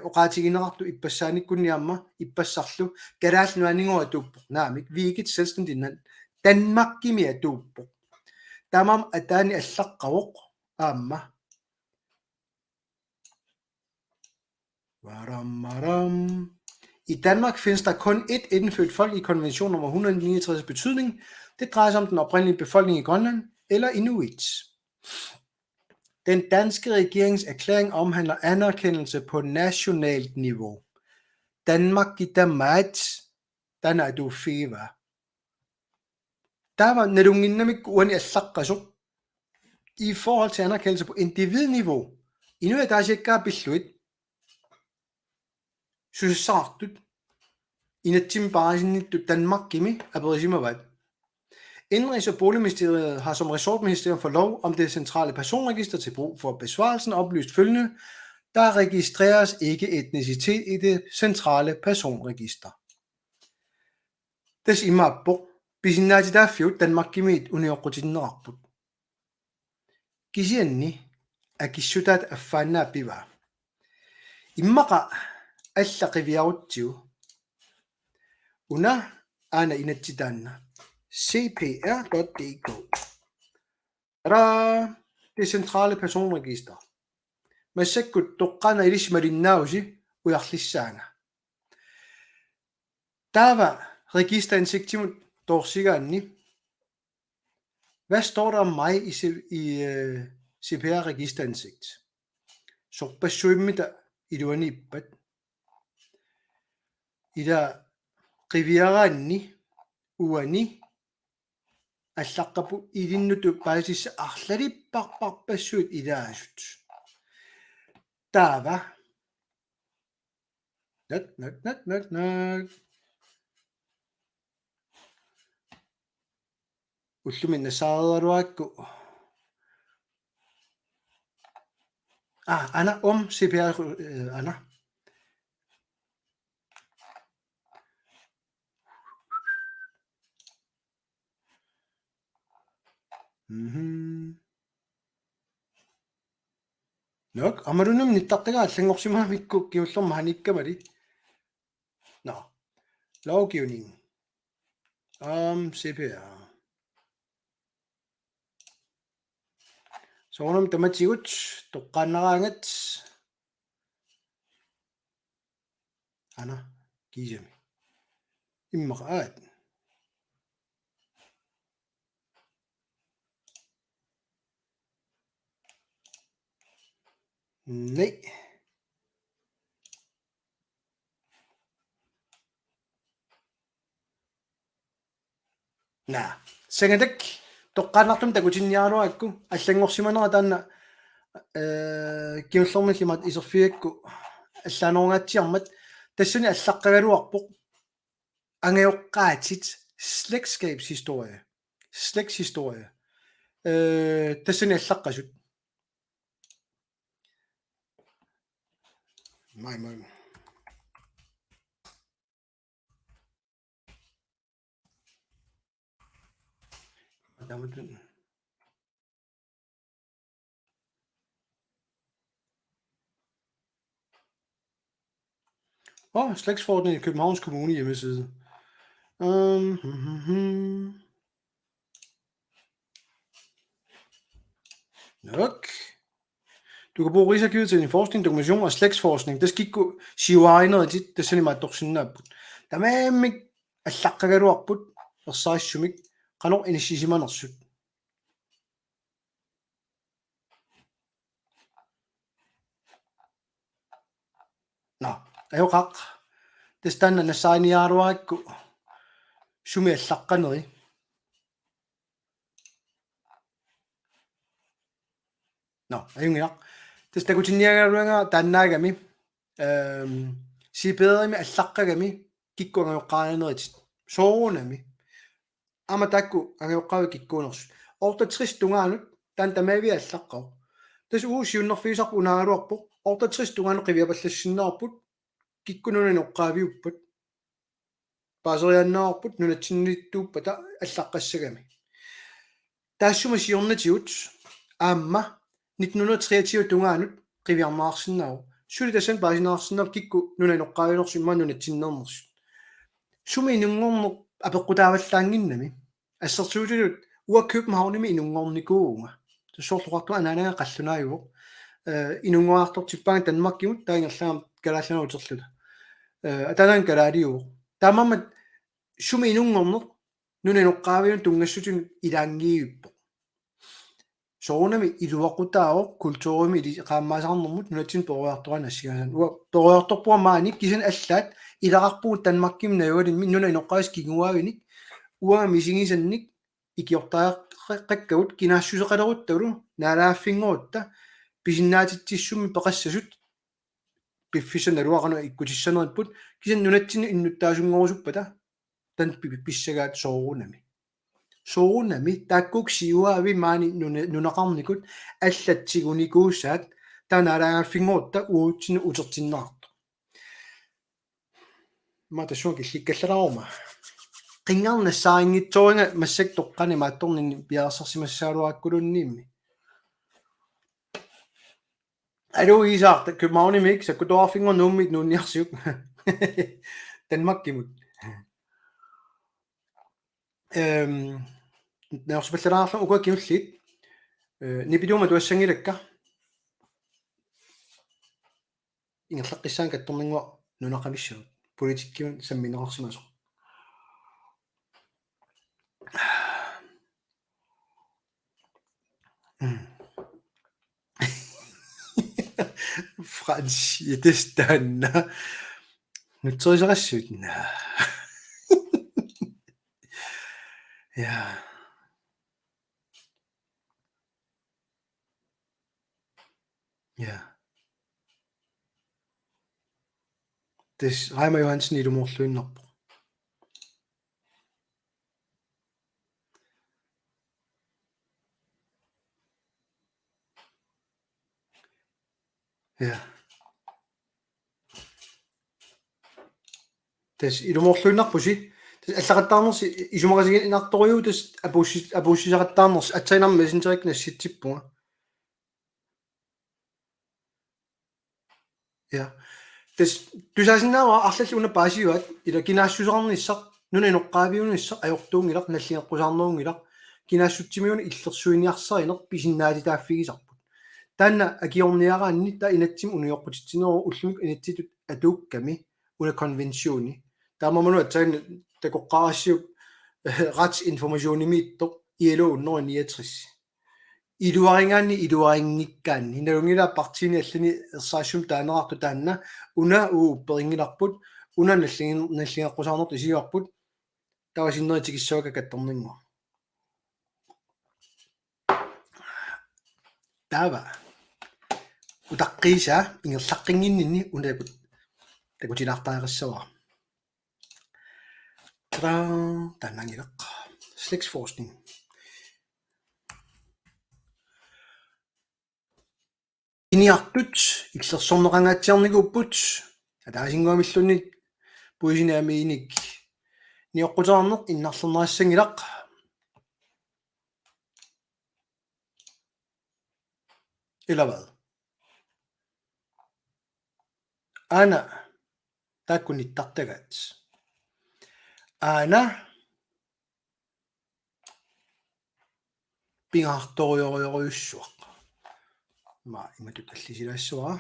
oqaatiginerartu ippassaanikkunniamma ippassarlu kalaalnuaningua tuuppoq naamik viikit selvstændigt land Danmarkimi atuuppoq taamaam ataani allaqqavoq amma I Danmark findes der kun ét indfødt folk i konvention nummer 169 betydning. Det drejer sig om den oprindelige befolkning i Grønland eller inuit. Den danske regerings erklæring omhandler anerkendelse på nationalt niveau. Danmark gitter mat, den er du feva. Der var nedunginnamik uani allaqqasuk i forhold til anerkendelse på individniveau. Inuit der ikke beslut. Susartut inattim barasinnittut Danmarkimi aberissimavaat. Indenrigs- og Boligministeriet har som resortministerium for lov om det centrale personregister til brug for besvarelsen oplyst følgende: der registreres ikke etnicitet i det centrale personregister. Des imappo bisinnaatitaafiut Danmarkimit unioqutinneraarput. Kisianni akissutaat affaannaappiva. Immaqa allaqiviaruttiu una aana inatsitaanna cpr.dk det centrale personregister massakkut toqqaana ilismalinnaausi ujarlissaanga taava registerinsiktimut torsigaanni. Hvad står der om mig i CPR registerindsigt? Sorpassuimmita iluanippat ida qiviaraanni uani allaqqapu ilinnutu paasissa arlalipparparpassuut ilaasut taava nak ulluminna saararuakku ana om CPR ana nok amarunam nittaqtaga allangorsimaa mikku kiullorma hanikkamali no Lovgivning om CPR. Soonam tamatigut toqqaannaraangat ana kiisami immaqaat nej na sengatak toqqaannartum takutinniaruakku аллангорсиманера таанна киуллэрмиллимат исерфиакку аллааноргаатсиармат тассуни аллаққагалуарпоқ ангеоққаатит slægtshistorie тассуни аллаққасут май даматун slægtsforordning i Københavns Kommune hjemmeside. Nok. Du kan bruge Rigsarkivet til din forskning, dokumentation og slægtsforskning. Det skal gå siuaineret dit, det er meget doksinnapput. Der er mig allaqagaruarput ersaissumik qanor inissisimanersut. Nå, ayoqaq testanna nassainiaaruaakku sumi allaqqaneri Nå, ayungiaq testakutinniagaruanga taannaagami sipeerimi allaqqagami kikkuangayoqqaanerit soorunami amatakku angayoqqavi kikkuunersut ortatris tungaanut taan tamavi allaqqao tas uusiunnerfiisarpu unaaluarpu ortatris tungaanu qiviapallassinnaarput kikkununani oqqaaviuppat paaseriannaarput nunatsinniittuuppata allaqqassagami taassuma siornatigut aamma 1923 tungaanut qiviarmaarsinnaaru suli tassan paasinaarsinnaap kikku nunani oqqaavinersu imma nunatsinnernersu sumi inungorner apeqqutaavallaanginnami assertuutilut uwa Københavnimi inungornikuunga tassorluqartu anaananga qallunaayuvoq inunguartortippaang Danmarkimut taangerlaam kalaallanauterluta ataanaan kalaaliuvoq taamammat sumi inungorner nunani oqqaaviun tungassutun ilaangiippo soonami iluaqutaaoq kultuurimi ili qaammaasarnermut nunatsin poriartorana assigasan uwa poriartorpua maani kisan allaat ilaqarpuut Danmarkim najualin nuna inoqqaas kinguaaginik uanga misingisannik ikiortaaqqakkavut kinaassuseqaleruttalу naalaaffinngorutta pisinnaatitsissummi peqassasut piffisanaluaqanu ikkutissaneriput kisan nunatsin innuttaasungorsuppata tan pissagaat soorunami taakkuk siuaavi maani nunaqarnikut allatsigunikuussaat taanaalaaffinngorutta uutsin utertinnerartu matassuun killikkallararuma qingarnassaaingitsoringa massak toqqani maattornini piarsarsimassaaluaakkulunniimmi alo isaarta Københavnimik sakkutoarfinngor nummit nuunniarsiuk Danmarkimut naorsupallaaraarlu ukakiullit nipiluuma tuassangilakka ingerlaqqissaan kattorningua nunaqamissut politikkiun sammineqarsimasoq Frans yetestanna nutsorisaqassutna ja des Reimer Johansen ilumorluinnerpo ja des ilumorluinnerpusi аллақаттаарнерси исумаасигин инарториу тас апуссисақаттаарнерс атсаинарма мессенджерик насситсиппунга я тас тусаасиннаава арлалли уна паасиуат ила кинаассусеқарнissaq нуна иноққаавиунissaq ajortuungilaq наллингеққусаарнерунгилaq кинаассутсимиуни иллерсуиниарсаринеқ писиннаати тааффигисарпут таанна акиорниараанни та инатсим униоққутитсинеру уллумик инатситут атуукками уна конвенсиони таамаману атсаанна такоққарассиуп ратsinformationimiittoq иелууннери 69 илуарингиккаанни налунгила партини аллани ерсаассум таанеқарту таанна уна уупперингиларпут уна наллингеққусаарнерт исиуарпут тавасиннери тикиссаука катторнингу тава утаққиса ингерлаққингиннинни унакут такутилаартаариссава танангилеқ slægtsforskning iniartut иллерсорнеқангаатсиарникууппут атаасингуамиллунни пуисинаамииник ниоққутаарнеқ иннарлернерассангилақ eller hvad ana takunittartagat ana pingaartoriorioriussuaq ma imatut allisilaassuara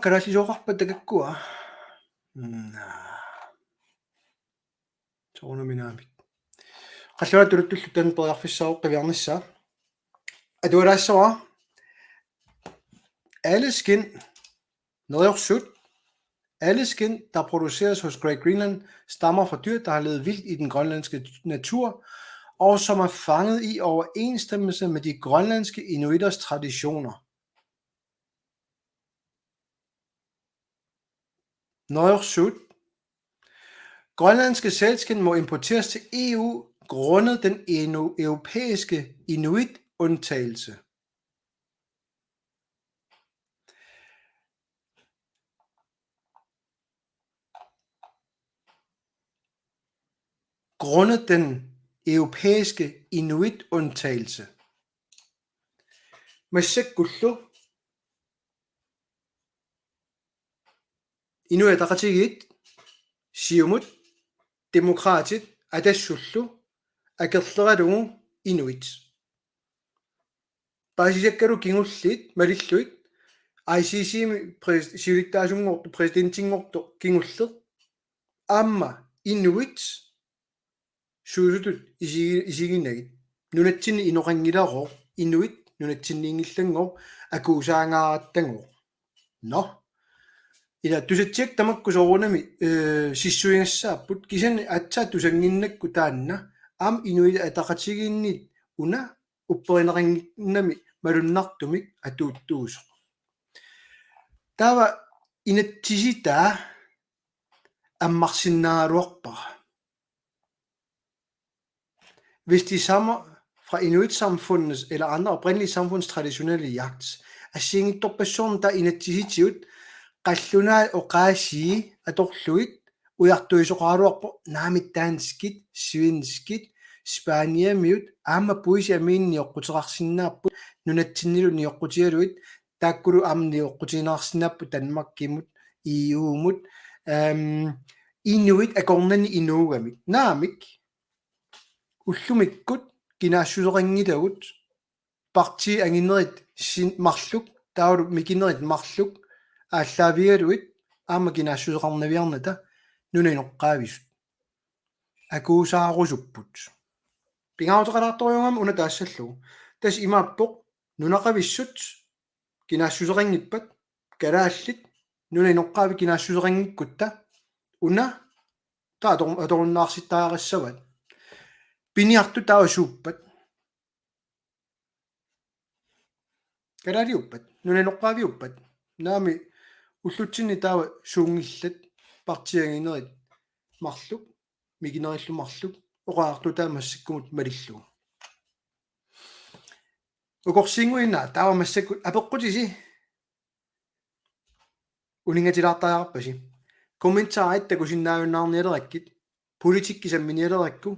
karallisoqarpa takakkua soornaminaamik qalluara tuluttullu tan periarfissaaru qiviarnissaa atualaassara alle skin nedersut alle skin, der produceres hos Great Greenland, stammer fra dyr, der har levet vildt i den grønlandske natur, og som er fanget i overensstemmelse med de grønlandske inuiters traditioner. Nørresut. Grønlandske sælskind må importeres til EU grundet den europæiske inuit-undtagelse. Grundet den europæiske inuit-undtagelse. Massekkullu Inuit Ataqatigiit Siumut Demokraatit Adassullu Akerleralugu Inuit Paasisakkalu kingullit malilluit ICC siulittaasungortu presidentingortu kingulleq aamma Inuit suusutut isiginnagit nunatsinni inoqanngilaro Inuit nunatsinniingillangor akuusaangaarattangor no ila tusatsiak tamakkusoorunami sissuingassaapput kisanni atsaa tusanginnakku taanna am Inuit Ataqatigiinnit una upperineringnami malunnartumik atuuttuuso tava inatsisitaa ammarsinnaaruarpara. Hvis de stammer fra inuitsamfundets eller andre oprindelige samfunds traditionelle jagt, er singittorpassion der inatsisitiut qallunaa oqaasii atorluit ujartuisoqaaluarpo naamittaanskit svinskit Spaniamiut aamma puisiamiinniorquteqarsinnaappu nunatsinnilu nioqqutialuit taakkulu aamniorqutiinaarsinnaappu Danmarkimut EUmut Inuit akornani inuugamik naamik ullumikkut kinaassусеқангилагут parti anginnerit sin marluk taulu mikinnerit marluk ааллаавигалуит аама кинаассусеқарнавиарната нунаиноққаависут акуусаарусуппут пингаутеқалаарторюнгам уна таассаллугу тас имааппоқ нунақависсут кинаассусеқангиппат калааллит нунаиноққаави кинаассусеқангиккутта уна аторуннаарситтаариссават пиниарту таусууппат калаалиуппат нунаиноққаавиуппат наами уллутсинни таава суунгиллат партиагинерит марлук мигинериллу марлук оқаарту таамассаккумут малиллугу укорсингуинаа таава массакку апеққутиси улингатилаартаярпаси комментааrit такусиннаавиннаарниалераккит политиккисамминиалеракку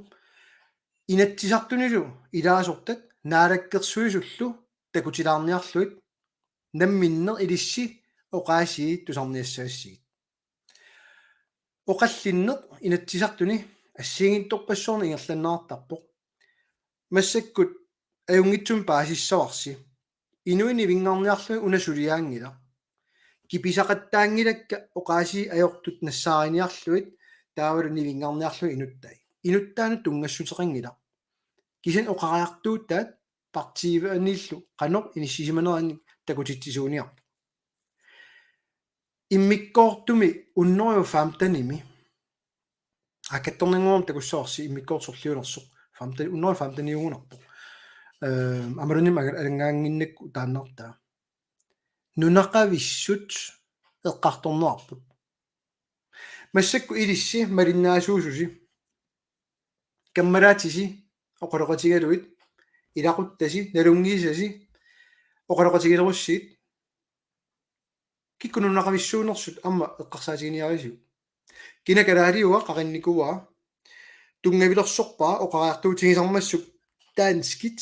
inatsisartunulu ilaasортат наалаккерсуисуллу такутилаарниарлуит намминнер илисси оқаасии тусарниассаассигит оқаллиннеқ инатсисартуни ассиигинторпассуорни ингерланнаартарпоқ массаккут аюнгитсум паасиссаварси инуини вингаарниарлуи унасулиаангила киписақаттаангилакка оқааси аёртут нассаариниарлуит таавалуни вингаарниарлуи инуттаану тунгассутеқангила кисен оқариартуутаат партиивааниллу қанор иниссисиманерани такутитсисууниарпа иммиккоортуми уннориу фаамтаними акатторнингуум такуссоорси иммиккоорсорлиунерсоқ фаамтани уннори фаамтаниугунарпо амаруним алангаангиннакку тааннартаа нунақависсут эққарторнуарпут массакку илисси малиннаасуусуси каммалаатиси оқалоқатигалуит илақуттаси налунгиисаси оқалоқатигилеруссиит киккунунақависсуунерсут амма эққарсаатигиниарису кинакалаалиуа қаринникуа тунгавилерсорпаа оқариартуутигисармассук таанскит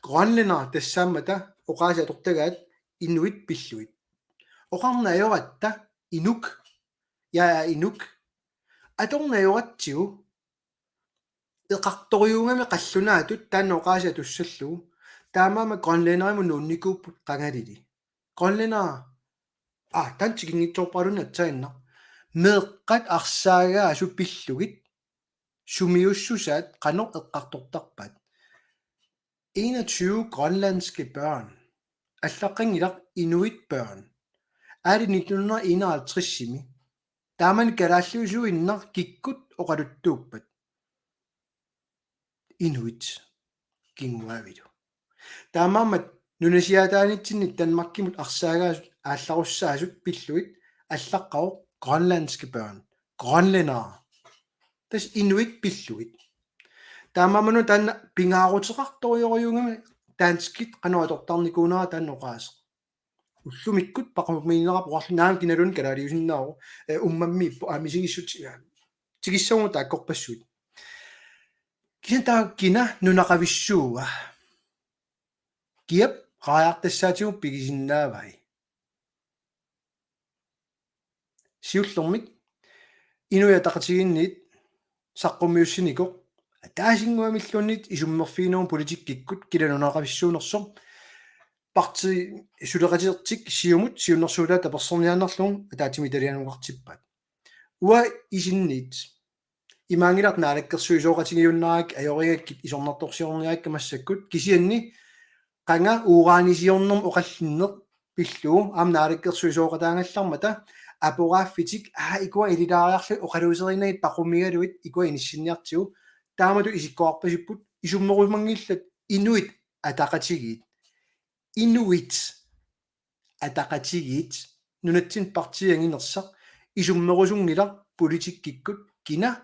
гранлена тассааммата оқааса тортагаат инуит пиллуит оқарнаёратта инук яа инук аторнаёратсигу эқарториунгами қаллунаатут таанна оқааса туссаллугу таамаама гранленериму нуунникууппут қангалили гранлена тантикингитсорпарунатсаинна меэққат арсаагаа суппиллугит сумиуссусаат қанор эққартортарпат 21 grønlandske børn аллаққангилақ инуитбørn er det 1951-simi тааман карааллуусуиннар киккут оқалуттууппат инуит кингуавилу таамаамат нунасиатаанитсинни танмаккимут арсаагаа аалларуссаасут пиллуит аллаққао grønlandske børn grønlændere тас инуит пиллуит таамааману таанна пингаарутеқарториориунгами таанскит қануатортарникуунера таанноқаас уллумиккут пақамумиинерап уарлунаам киналун калаалиусиннаару уммаммииппу аамисигиссут тигиссагу тааккорпассуит кисантаа кина нунақависсууа киап раартассаатигу пигисиннаавай сиуллэрмик инуятақатигинниит саққуммиуссиникоқ таасингуамиллуннит исуммерфиинерум политиккиккут киланунақависсуунерсор парти сулеқатиертик сиумут сиуннерсуулаата персорниааннарлугу таатими италиануқартиппат уа исинниит имаангиларт наалаккерсуисооқатигиуннарак аёригаккит исорнарторсиорниаакка массаккут кисианни қанга ураанисиорнерм оқаллиннер пиллуу аам наалаккерсуисооқатаангаллармата апорааффитик икуа илилаариарлу оқалуусеринагит пақумигалуит икуа иниссинниартигу таамату исиккоарпасиппут исуммерумангиллат инуит атақатигит нунатсин партиангинерсақ исуммерусунгилар политиккиккут кина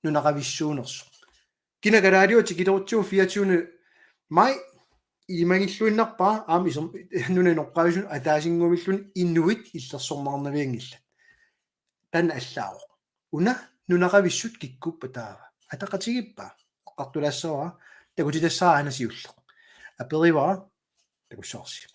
нунақависсуунерсо кина галаалиути килерутсуу 24 май имагиллуиннарпаа аами нунанеққависун атаасингуумиллун инуит иллерсорнаарнавиангилла тан аллаау уна нунақависсут киккуппа таава атақатигиппа эққартулаассава такутитассаа анасиуллеқ аперивара такуссаарси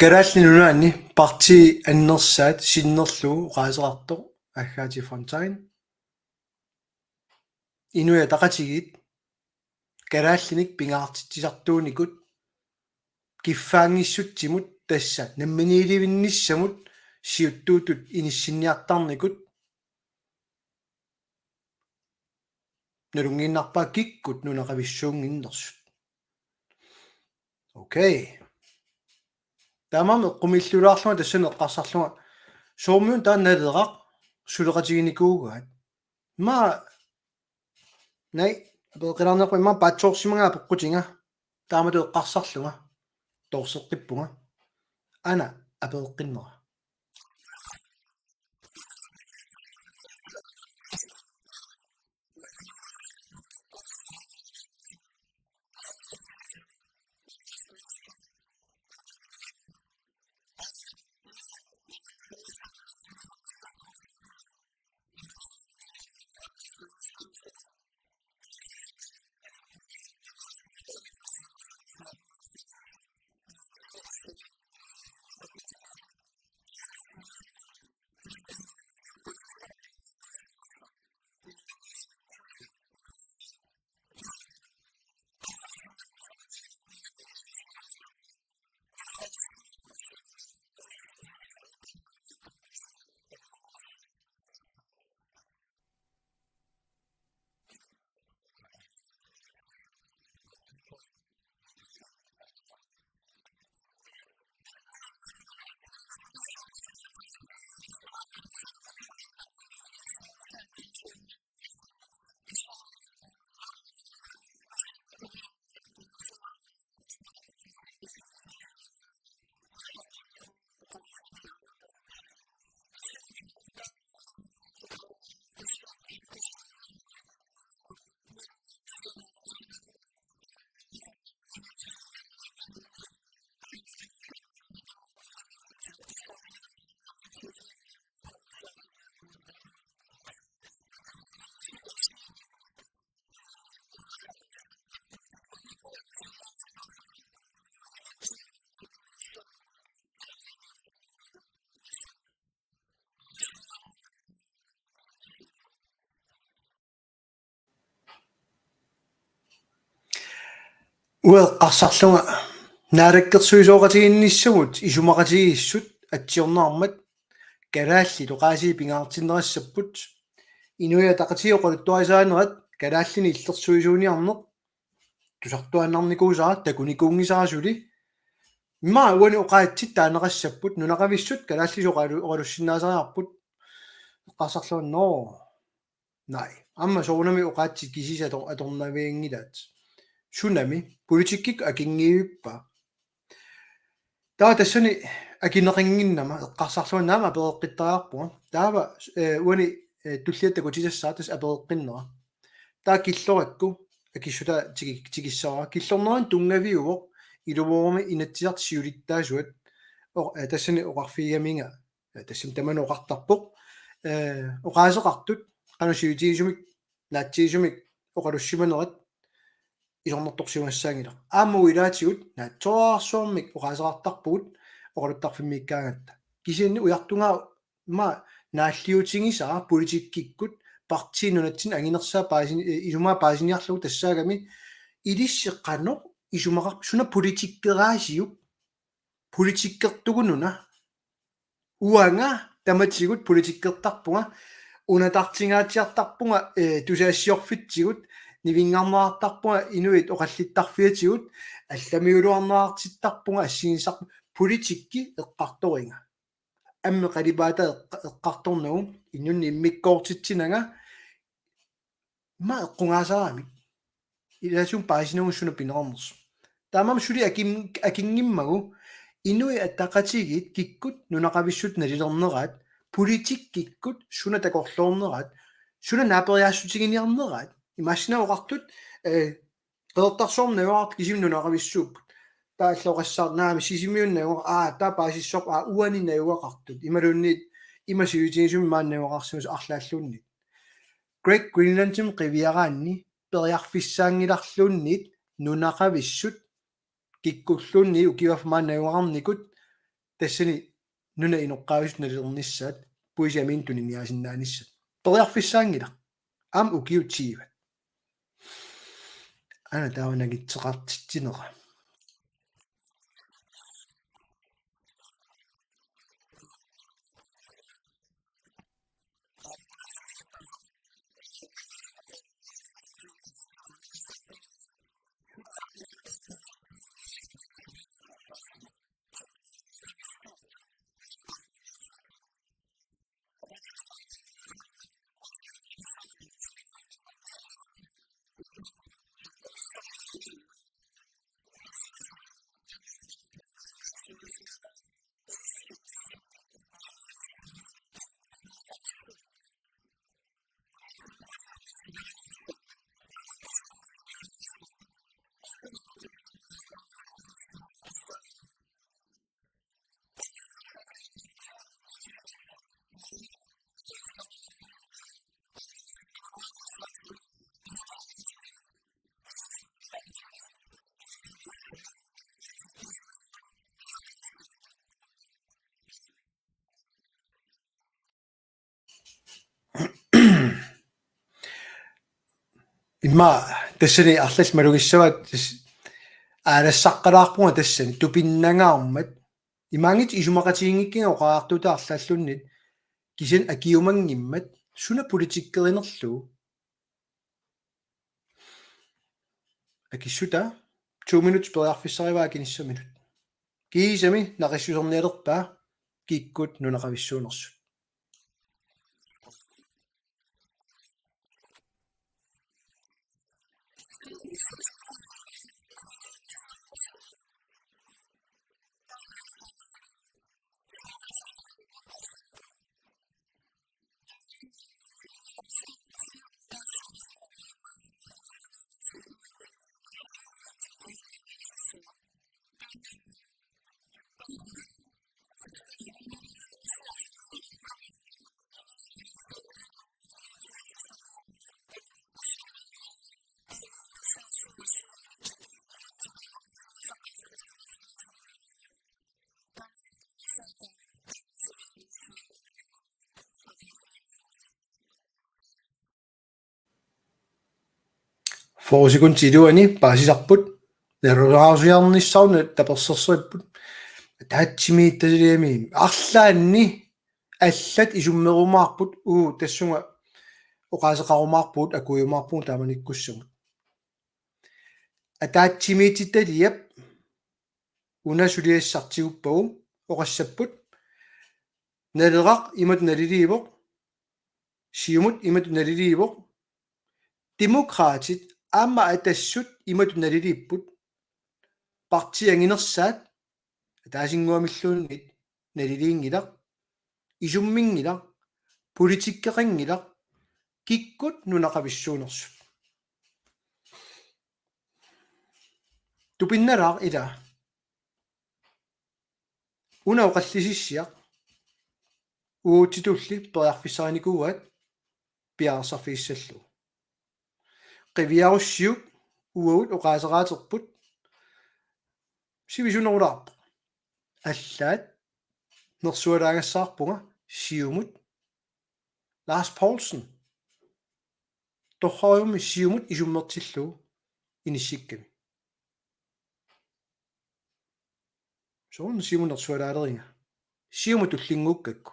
Karaallinu parti annersaat sinnerlu qaasaqartoq aggaati frontain inuya taqatigit karaallnik pingaartitsisartuunikut kiffaangissutsimut tassat namminiilivinnissamut siuttuutut inissinniartarnikut nalunginnarpaa kikkut nunaqavissuunginnersut okay tamam qumillulaarlunga tassane eqqarsarlunga soormiun taannaleraq suleqatiginikuugaat ma nei apeqqilarnerpa imma paatsoorsimangaa peqqutinga taamatu eqqarsarlunga torseqqippunga ana apeeqqinнера ueqqarsarlunga naalakkersuisooqatiginnissumut isumaqatigiissut atsiornaarmat kalaalli toqaasii pingaartinnerassapпут inuya taqatioqaluttuarisaanerat kalaallini illersuisuuniarneq tusartuannarnikuusaa takunikuungisarasuli imma uani oqaatsit taaneqassapпут nunaqavissut kalaallisu oqalussinnaasariarput eqqarsarlunga no nej amma soornami oqaatsit kisisa atornaviangilaat sunami politikkik akingiivippa taa tassani akineqinginnama eqqarsarlunga naama apereqqittariarpuga taava uani tulliattakutisassaa tas apereqqinnera taa killorakku akissuta tikissara killorneran tungaviuvoq iluvormi inatsisart siulittaasuat tassani oqarfiigaminga tassam tamanu oqartarpoq oqaaseqartut qanusiutigisumik naatsigisumik oqalussimanerat isornertorsiumassaangila aammu ilaatigut naatsoarsuarmik oqaaseqartarpugut oqaluttarfimmiikkaangatta kisiinni ujartungaa ma naalliutigisara politikkikkut partiinunatsin anginersaa paasin isumaa paasiniarlugu tassaagami ilisseqqannoq isumaqar suna politikkeraasiuk politikkertugununa uanga tamatigut politikkertarpunga unatartingaatiartarpunga tusaassiorfitsigut nivingarnerartarpunga inuit oqallittarfiatigut allamiuluarnerartittarpunga assigisar politikki eqqartoringa amme qalipaata eqqartornagu innunni immikkoortitsinanga ma eqqungaasaraamik ilaasum paasinagussuna pinernersu taamam suli akingimmagu inui attaqatigit kikkut nunaqavissut nalilernerat politikkikkut suna takorloornerat suna naaperiaassutigiниarnerat имассина оқартут qeertarsoornaguart kisim nunaqavissuupput тааллоқассаарнаами сисимиуннагу таа паасиссоқ уаниннагуақартут ималуунниит имасиутигисуми мааннагуақарсимас арлааллуунни Great Greenlandим qivиараанни периарфиссаангиларлуунниит нунақависсут киккуллуунни укиваф мааннагуақарникут тассани нуна иноққаавис налернissaat puisiamiin tuniniasinnaanissat periarfissaangila aam ukiutiivat ana taunagitseqartitsinera imma tassani arlal malugissavaat аанассаққалаарпунга тассани тупиннагаармат имаангит исумақатиингиккига оқаартута арлааллуннит кисин акиумангиммат суна политиккеринерлу акиссута 2 minutes периарфиссариваа киниссаминут киисами нақиссусерниалерпаа киккут нунақависсуунерсут форсикунтилуани паасисарпут нерулаарсиарнissaarна таперсерсуиппут таатсимииттасилиами арлаанни аллат исуммерумаарпут тассунга оқаасеқарумаарпут акуйумаарпун тааманиккуссамут атаатсимиититталиап унасулиассартигуппагу оқассаппут налерақ имат налилиивоқ сиумут имат налилиивоқ демократит аама атассут имат налилииппут партиангинерсаат таасингуамиллууннит налилиингилақ исуммингилақ политиккеқангилақ киккут нунақависсуунерсут тупинналаар ила унаоқаллисиссиақ уутитулли периарфиссааникууат пиаарсарфииссаллу qivиаруссиук уаут оқаасераатерпут сивисунерулаарпо аллаат нерсуалаагассаарпунга сиумут Lars Poulsen торхориумми сиумут исуммертиллуу иниссикками соон сиумут нерсуалаалеринга сиумут уллингууккакку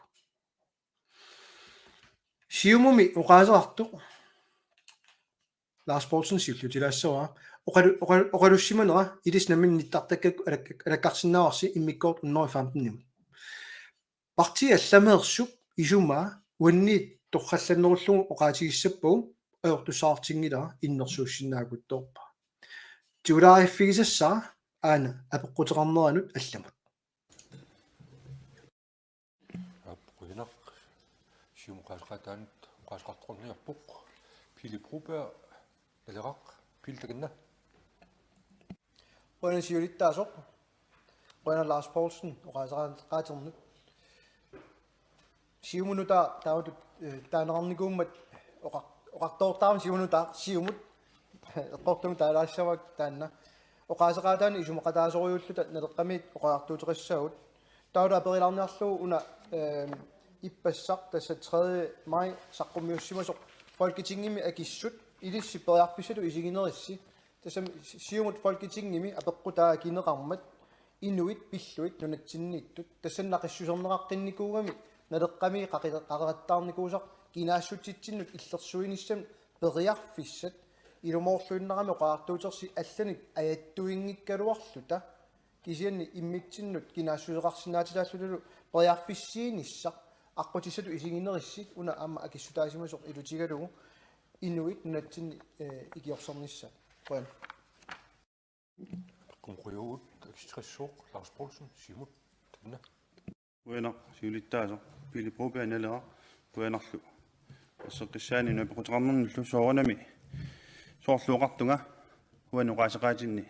сиумуми оқаасеартоқ Lars Poulsen сиуллутилаассаваа оқалуссиманера илиснамин ниттартаккак алаккарсиннааварси иммиккоорт 115 парти алламеерсуп исумаа уанни торхалланнеруллугу оқаатигиссаппагу аёртусаартингилара иннерсууссинаагутторпа тулаариффигисассаа аана апеққутеқарнеранут алламут
аппуинақ сиумуқаасеқатаанут оқаасеқарторниарпоқ Philip Broberg алерақ пилтагна
Quen siulittaasoq quen Lars Poulsen oqaasaqaaternerut siumunuta taamut taanerarnikuummat oqartoortaam siumunuta siumut eqqortum taalaassavak taanna oqaasaqaataani isumaqataasoriulluta naleqqamiit oqaartuuteqissagut der er der bedre larnærslå under i besagt, der 3. maj, sakkummiussimasok, folketingimi agissut, i det sibberjaffiset og isiginerissi, det som siumut folketingimi, abeqqutaa agineqarmat, inuit pilluit nunatsinniittut, tassan naqissuserneraqqinnikuugami, naleqqami qaqerattarnikuusaq, kinaassutitsinnut illersuinissam periarfissat, ilumorluinnerami qaartuutersi allanik ajattuingikkaluarluta, kisianni immitsinnut kinaassutiqarsinaatilaallu periarfissiinissaq, аққутисату исигинерисси уна аама акиссутаасимасоқ илутигалугу инуит нунатсинни игиорсорнisса қуан
конкуриуут акистрессооқ Lars Poulsen симут танна
уена сиулиттаасо пили пробианелера уенарлу ассеққиссаани нуапеқутеқарнерниллу соорнами соорлуоқартунга уануқаасеқаатинни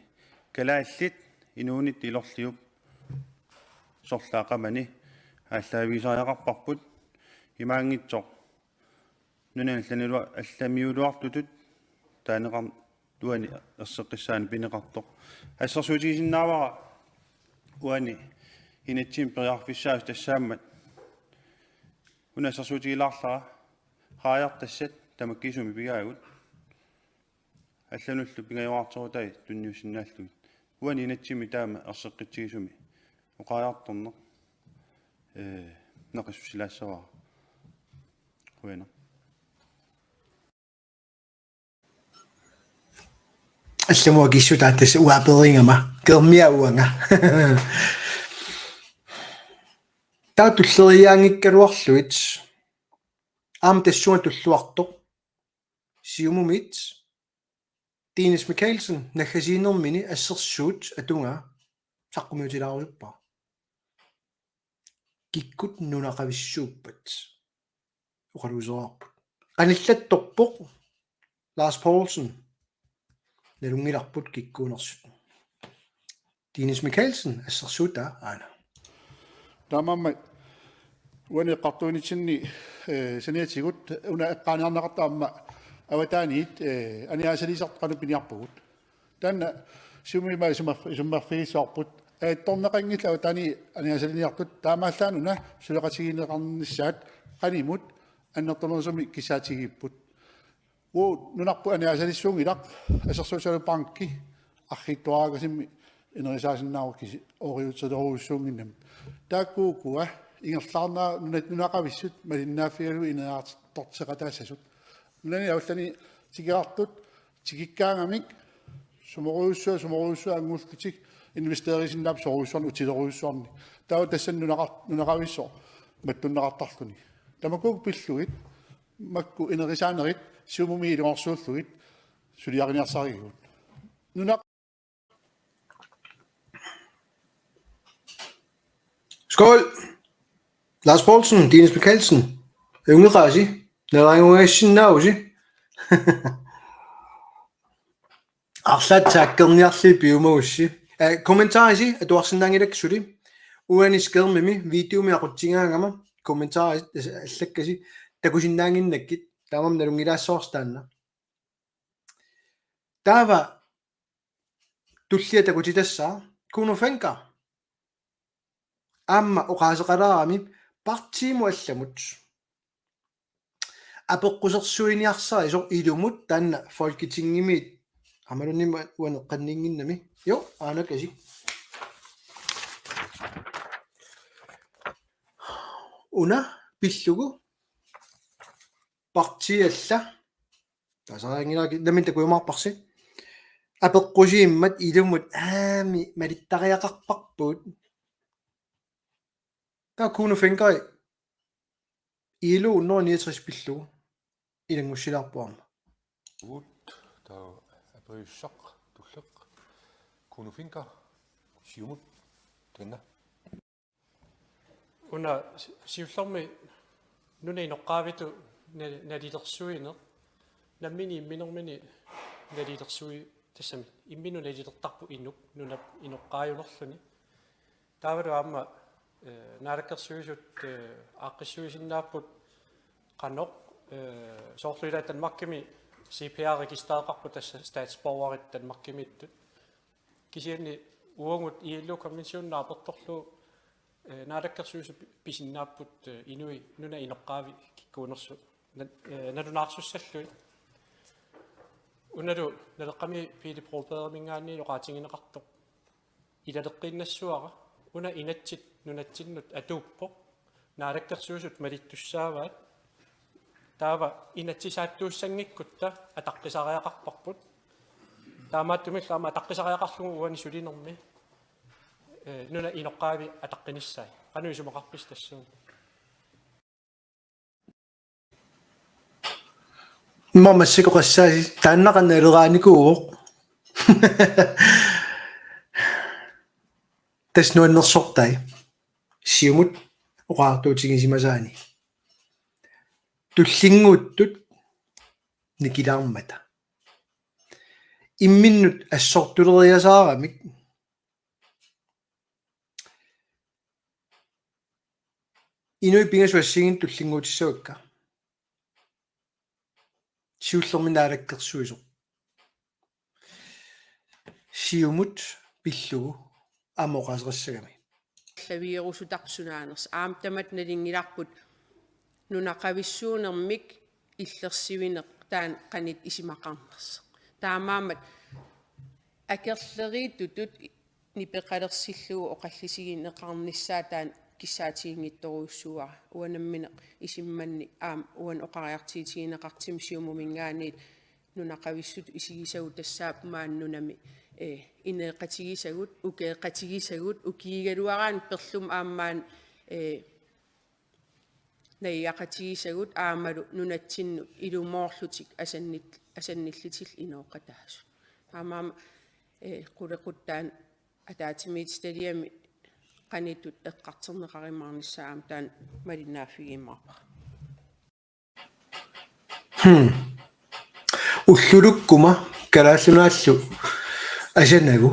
калааллит инуунит илорлиуп сорлаақамани аллаависааяқарпарпут имаангитсоқ нунаалланилуа алламиулуартутут таанеқар туани ассеққиссаани пинеқартоқ ассерсуутигисиннаавара уани инатсим периарфиссаус тассааммат уна ассерсуутигилаарлара хааяртассат тамаккисуми пигаагут аллануллу пигаюарторутай тунниусиннааллугит уани инатсими таама ассеққитсигисуми оқааяарторнеқ нақиссусилаассаваа хуена
алламуа киссутааттас уаперингама кермиауанга таатуллериаангиккалуарлуит аам тассуа туллуартоқ сиумумит Dennis Michaelsen нахасинермини ассерсуут атунга саққумиутилаарусуппа киккут нунақависсууппат оқалуусераарпут qanillattorpoq Lars Poulsen nalungilarput kikkuunersut Dennis Michaelsen assersuta aana
tamamma uani qartuunitsinni saniatigut una eqqaaniarnaqartaamma awataaniit aniaasalisart qanupiniarpugut tanna sumima isummarfigissaarput aittorneqangilla awataani aniaasaliniartut taamaallaanuna suleqatigineqarnissaat qanimut annertornersumi kissaatigipput wo nunarpu aniaasalissuungilaq asersuusalupankki arrittuaagasimmi inerisaasinnaarukkisi oriutsederuussuunginnam taakkuukua ingerlaarnaa nunaqavissut malinnaaffigalu ineaartorteqataassasut nunani aullani tigiartut tigikkaangamik sumoruussua anguullutik investerisinnaap soruussuarni utileruussuarni taa tassan nunaqavissor mattunnaqartarluni tamakuk pillugit makku inerisaanerit sumumi ilorsuulluit suliariniarsarigut nunaq
Skål! Lars Poulsen, Dennis Michaelsen, ungerasi, naranguasinausi. Arlat taakkerniarli piumaussi. Kommentarisi atuarsinnangilakksuli. Uani skermimi videomi aqutsingaangama kommentarisi allakkasi takusinnaanginnakkit taamam nalungilaassoostaanna. Taava tullia takutitassaa kunufenka Amma oqaaseqalaarami partiimu allamut apeqqusersuiniarsari so ilumut tanna folketingimit amalunima uaneqqanninginnami jo aanakasi una pillugu partialla tasaraangilaki namin takuumarparsi apeqqusiimmat ilumut aami malittariaqarparput Der kunne fingre i ilo når 69 billu i den musilarpom.
уут таа априуссақ туллеқ кунуфинка сиумут танна
Una siullormi nuna inoqqaavitu nalillersuine nammini imminermini nalillersui tassami imminu nalillertarpu innuk nuna inoqqaajulorluni taavalu aamma naalakkersuisut aaqqissuisinnaaput qanoq soorluila Danmarkimi CPR registreraqarpu tassa staatsborgerit Danmarkimiittut kisianni uungut iillu konventionnaapertorlu naadakkersuusu pisinnaaput inui nuna inoqqaavi kikkuunersu nalunaarsussallui unalu naleqqami piili propeerimingaanni loqaatingineqartoq ilaleqqinnassuara una inatsit nunatsinut atuuppoq naadakkersuusut malittussaavaat taava inatsisaattuussangikutta ataqqisariaqarparput taamaattumillama ataqqisariaqarlugu uani sulinermi nuna inoqqaavi ataqqinissai qanuisumaqarpis tassuun
massikoqassaasi taannaqanna ileraanikuuoq tasnuannersortai siumut oqaartuutigisимасаани tullinguuttut nikilaarmata imminnut assortuleriasaaramik inui pingasuassingin tullinguutissauakka siullerminaалаккерсуисо siumut pillugu амоqaserassagami
лавиерусутарсунаанерс аамтамат налингиларпут нунақависсуунермик иллерсивинеқ таан қанит исимақарнерс таамаамат акерлерииттутут нипеқалерсиллугу оқаллисигинеқарниссаа таан киссаатигингитторуйуссуара уанаммине исимманни аам уан оқариартиитигинеқартим сиумумингаанит нунақависсут исигисагу тассаап мааннунами инеэқатигисагут укеэқатигисагут укиигалуараан перлум аамаан наиақатигисагут аамалу нунатсинну илумоорлутик асанниллитил инооқатаасу аамаама қулеқуттаан атаатимит стадиами qanittut eqqarterneqarimaarnissaam taan malinnaaffigiimmarpa
ullulukkuma kalaallunaallu asanagu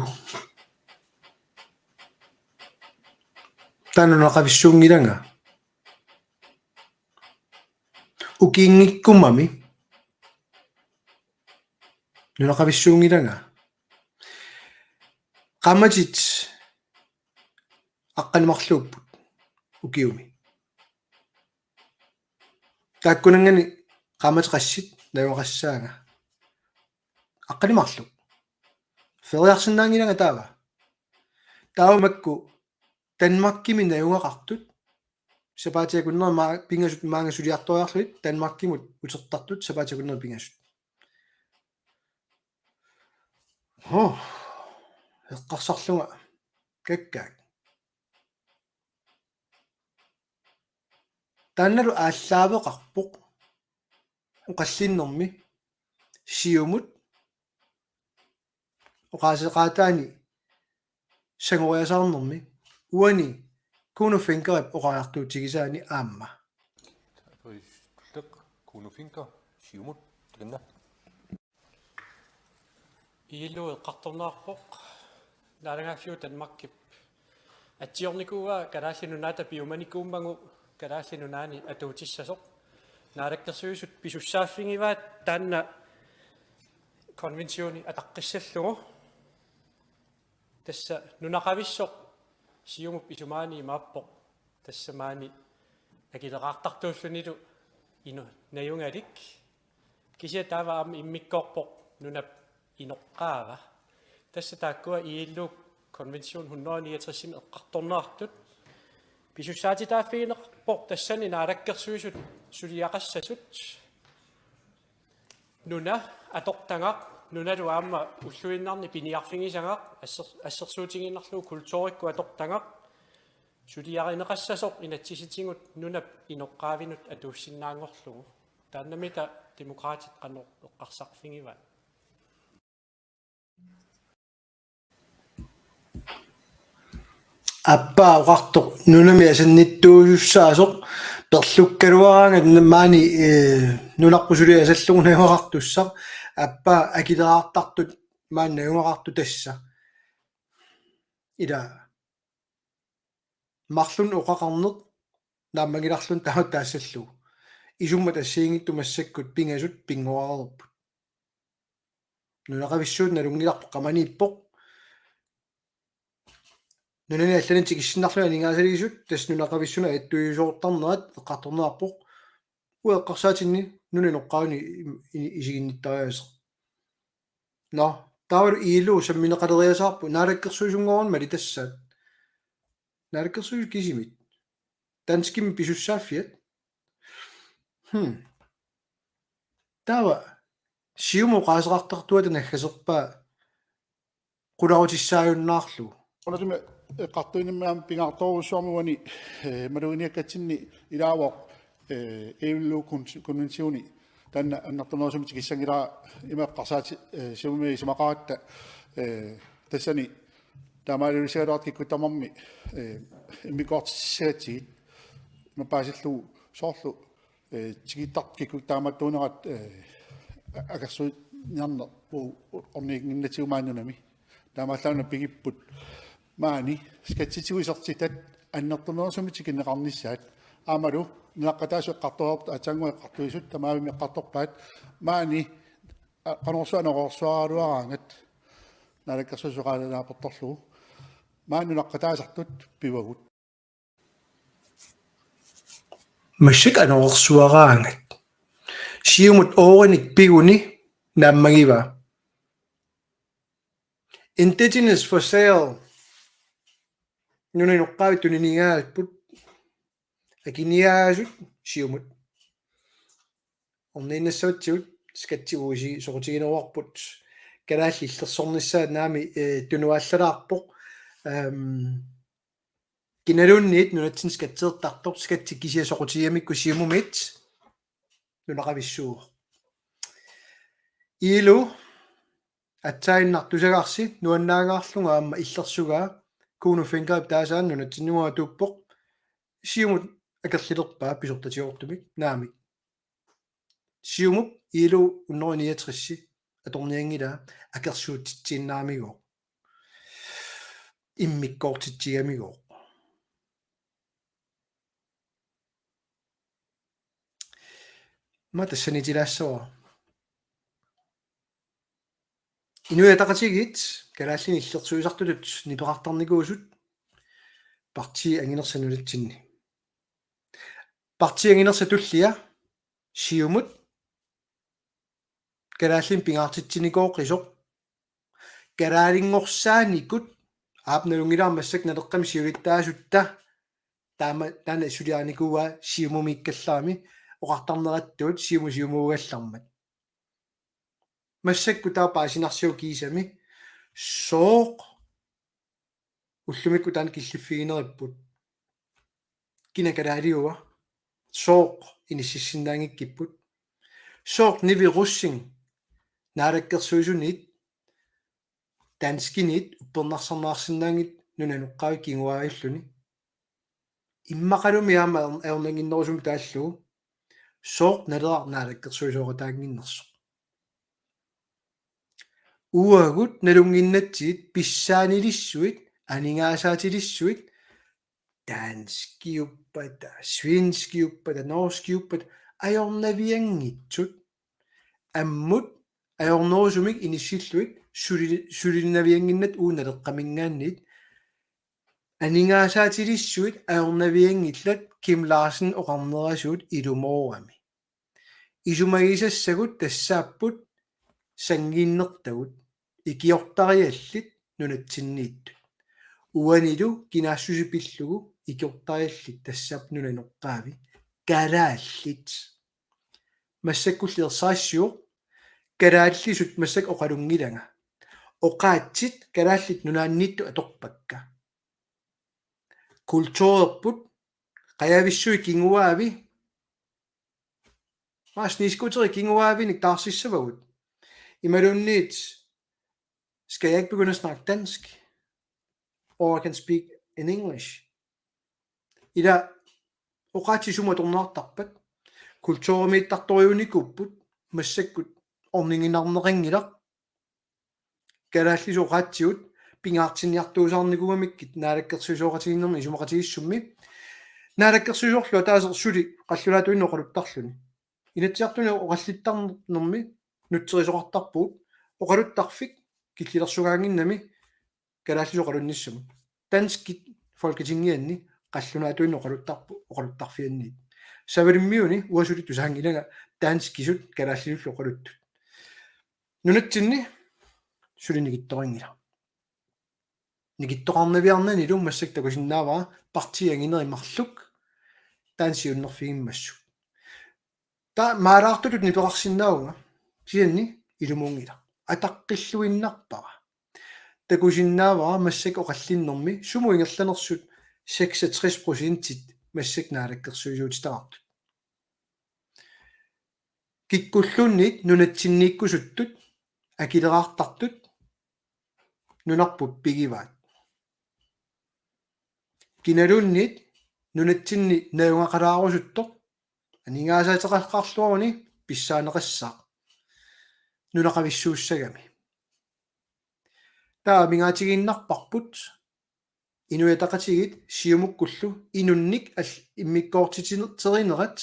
tanunaqavissuungilanga ukiingikkumami nunaqavissuungilanga qamatit aqqanimarluupput ukiumi taakkunangani qamateqassit naluaqassaanga aqqanimarlu feriarsinnaangilanga taavamakku Danmarkimi naungaqartut sapaatiakunnerma pingasut maangasuliartoriarluit Danmarkimut utertartut sapaatiakunner pingasut eqqarsarlunga kakkaak таанналу ааллаавеқарпоқ уқаллиннэрми сиумут оқаасеқаатаани сангориасаарнэрми уани кунуффинкерап оқариартуутигисаани аамма
Tulleq kuunufinka siumut trinna
ииллу эққарторнаарпоқ наалангааффиу танмаккип атсиорникуга калааллинунаата пиуманикууммагу калааллинунаани атуутиссасоқ наалаккерсуисут писуссааффингиваат таанна конвенциони атаққиссаллугу тасса нунақависсоқ сиумуп исумаани мааппоқ тассамаани акилеқартартууллунилу ину наюнгалик кися таава ам иммиккоорпоқ нунап иноққаава тасса тааккуа ииллук конвенцион 169 эққарторнаартут писуссаатитааффигинеқарпоқ тассани наалаккерсуисут сулиақассасут нуна атортангақ нуналу аама уллуиннарни пиниарфигисангақ ассерсуутигиннарлуу культуурикку атортангақ сулиаринеқассасоқ инатсиситингут нунап иноққаавинут атууссиннаангорлугу тааннамита демократит қанно эққарсарфигива
аппаа оqartoq нунами асанниттуусаасоq перлуккалуараанга маани нунарпусули асаллугунаюақартуссақ аппаа акилераартартут мааннаюнгақарту тасса ила марлун оқақарнеқ нааммагиларлун таа таассаллу исумма тассиингитту массаккут пингасут пингуарерпут нунақависсуут налунгиларпо қаманииппоқ нунани аллани тикиссиннарлуна нингаасалигисут тас нунақависсуна аттуйусоортарнерат эққарторнеарпоқ уэққарсаатинни нуни ноққауни исигинниттариасеқ но таавал иилу самминеқалериасаарпу наалаккерсуисунгоорн мали тассаат наалаккерсуис кисимит танским писуссааффиат таава сиумо qaasaqartartuata naggaserpaa qulautissaajunnаарlu
Onasime eqqartuinimmaam pingaartoruussuarmugani maluiniakkatsinni ilaavoq eulluukun konventioni tanna annartunerusumi tikissangilaa imeqqarsaati siumi simaqaatta tassani taamaalulisagaluartikkuttamarmi immikuartissiatiit mapaasillu soorlu tikittarkikku taamattuunerat akersuit njarner orniiginnatiumaannunami таамааллаана пигиппут маани скатситигуисертитат аннэртунерусуми тикиннеқарниссаат аамалу нуаққатаасу эққарторорт атангуа эққартуисут тамаавими эққарторпаат маани қанорсуанеқорсуаралуараангат налаккерсусоқалалаапорторлугу маани нуаққатаасартут пивагут
машик анорсуараангат сиумут оорник пигуни наммагива Indigenous for sale. Nuna nuqqaavit tuninigaatput akiniaasut siumut. Orniinnassavitsut skatsiguusi soqutigineruarput kalaalliillersornissaat naami tunuallalaarpoq kinalunniit nunatsin skatseertartor skatsikisia soqutigiamikku siumumit nunaqavissuuq. Ilu атсаиннартусагарси нуаннаагаарлунга аама иллерсугаа кууну фингап таасааннуна тиннуа туппоқ сиумут акерлилерпаа писортатиортумик наамик сиумуп илу уннериниатрисси аторниангила акерсуутитсииннаамигоо иммиккоортитсигамигоо матассанитилаассава инуятақатигит калааллини иллерсуисартулут нипеқартарникуусут парти ангинерсанулатсинни парти ангинерсатуллия сиумут калааллин пингаартитсиникоо қисоқ калаалингорсааникут аапналунгилаармассак налеққами сиулиттаасутта таама тана сулиааникуа сиумумиккаллаами оқартарнераттуут сиумуугаллармат массакку таапаасинарсиу кисами сооқ уллумикку таан киллиффигинериппут кинакалаалиуа сооқ иниссиссиннаангиккиппут сооқ нивируссин наалаккерсуисунит данскинит уппернарсарнаарсинаангит нунануққави кингуаиллуни иммақалуми аама эрнангиннерусум тааллуу сооқ налерар наалаккерсуисоорataanginnersu уагут налунгиннатсиит писсаанилиссуит анингаасаатилиссуит данскиуппата свинскиуппата норскиуппата аёрнавиангитсут аммут аёрнерусумик иниссиллуит сулинавиангиннат ууналеққамингааннит анингаасаатилиссуит аёрнавиангиллат Kim Larsen оқарнерасуут илумоорами исумагисассагут тассааппут сангиннертагут икиортариаллит нунатсиннииттут уанилу кинаассусипиллугу икиортариаллит тассаап нунанеққаави калааллит массаккуллиерсаассиу калааллисут массак оқалунгилага оқаатсит калааллит нунааннитту аторпакка культуурпут qaявиссуи кингуаави маснискутери кингуаавиник таарсиссавагут ималунниит skal jeg ikke begynde at snakke dansk or I can speak in English ila oqaatisumatornaartarpat kultuurimiittartoriunikupput massakkut orninginarneqangilaq kalaallisu oqaatsiut pingaartiniartuusaarnikugamikit naalakkersuisoqatiginnermi isumaqatigiссummi naalakkersuisorlu taasersuli qallulaatuinno qaluttarluni inatsiartuni oqallittarnermi nutserisoqartarpuut oqaluttarfik киллилерсугаангиннами калааллисоқалунниссаму dansk folketingianni qallunaatuin oqaluttarfianni savalimmiuni uasulit tusahangilanga danskisut kalaalliullu qaluttut nunatsinni sulinikittoringila nikittoqarnaviarnani lu massak takusinnaavaa partianginerimarluk taansiunnerfigimmassu ta maalaartulut nipeqarsinnaunga sianni ilumuungila ataqqilluinnarpara takusinnaavaa massak oqallinnermi sumuingerlanersut 66% massak naalakkersuusuutitaqartut kikkullunnit nunatsinniikkusuttut akileraartartut nunarput pigivaat kinalunnit nunatsinni naungaqalaarusuttoq aningaasaateqarqarluaruni pissaaneqassaa nunaqavissuussagami taamigaatiginnarparput inuataqatigit siumukkullu inunnik immikkoortiterineret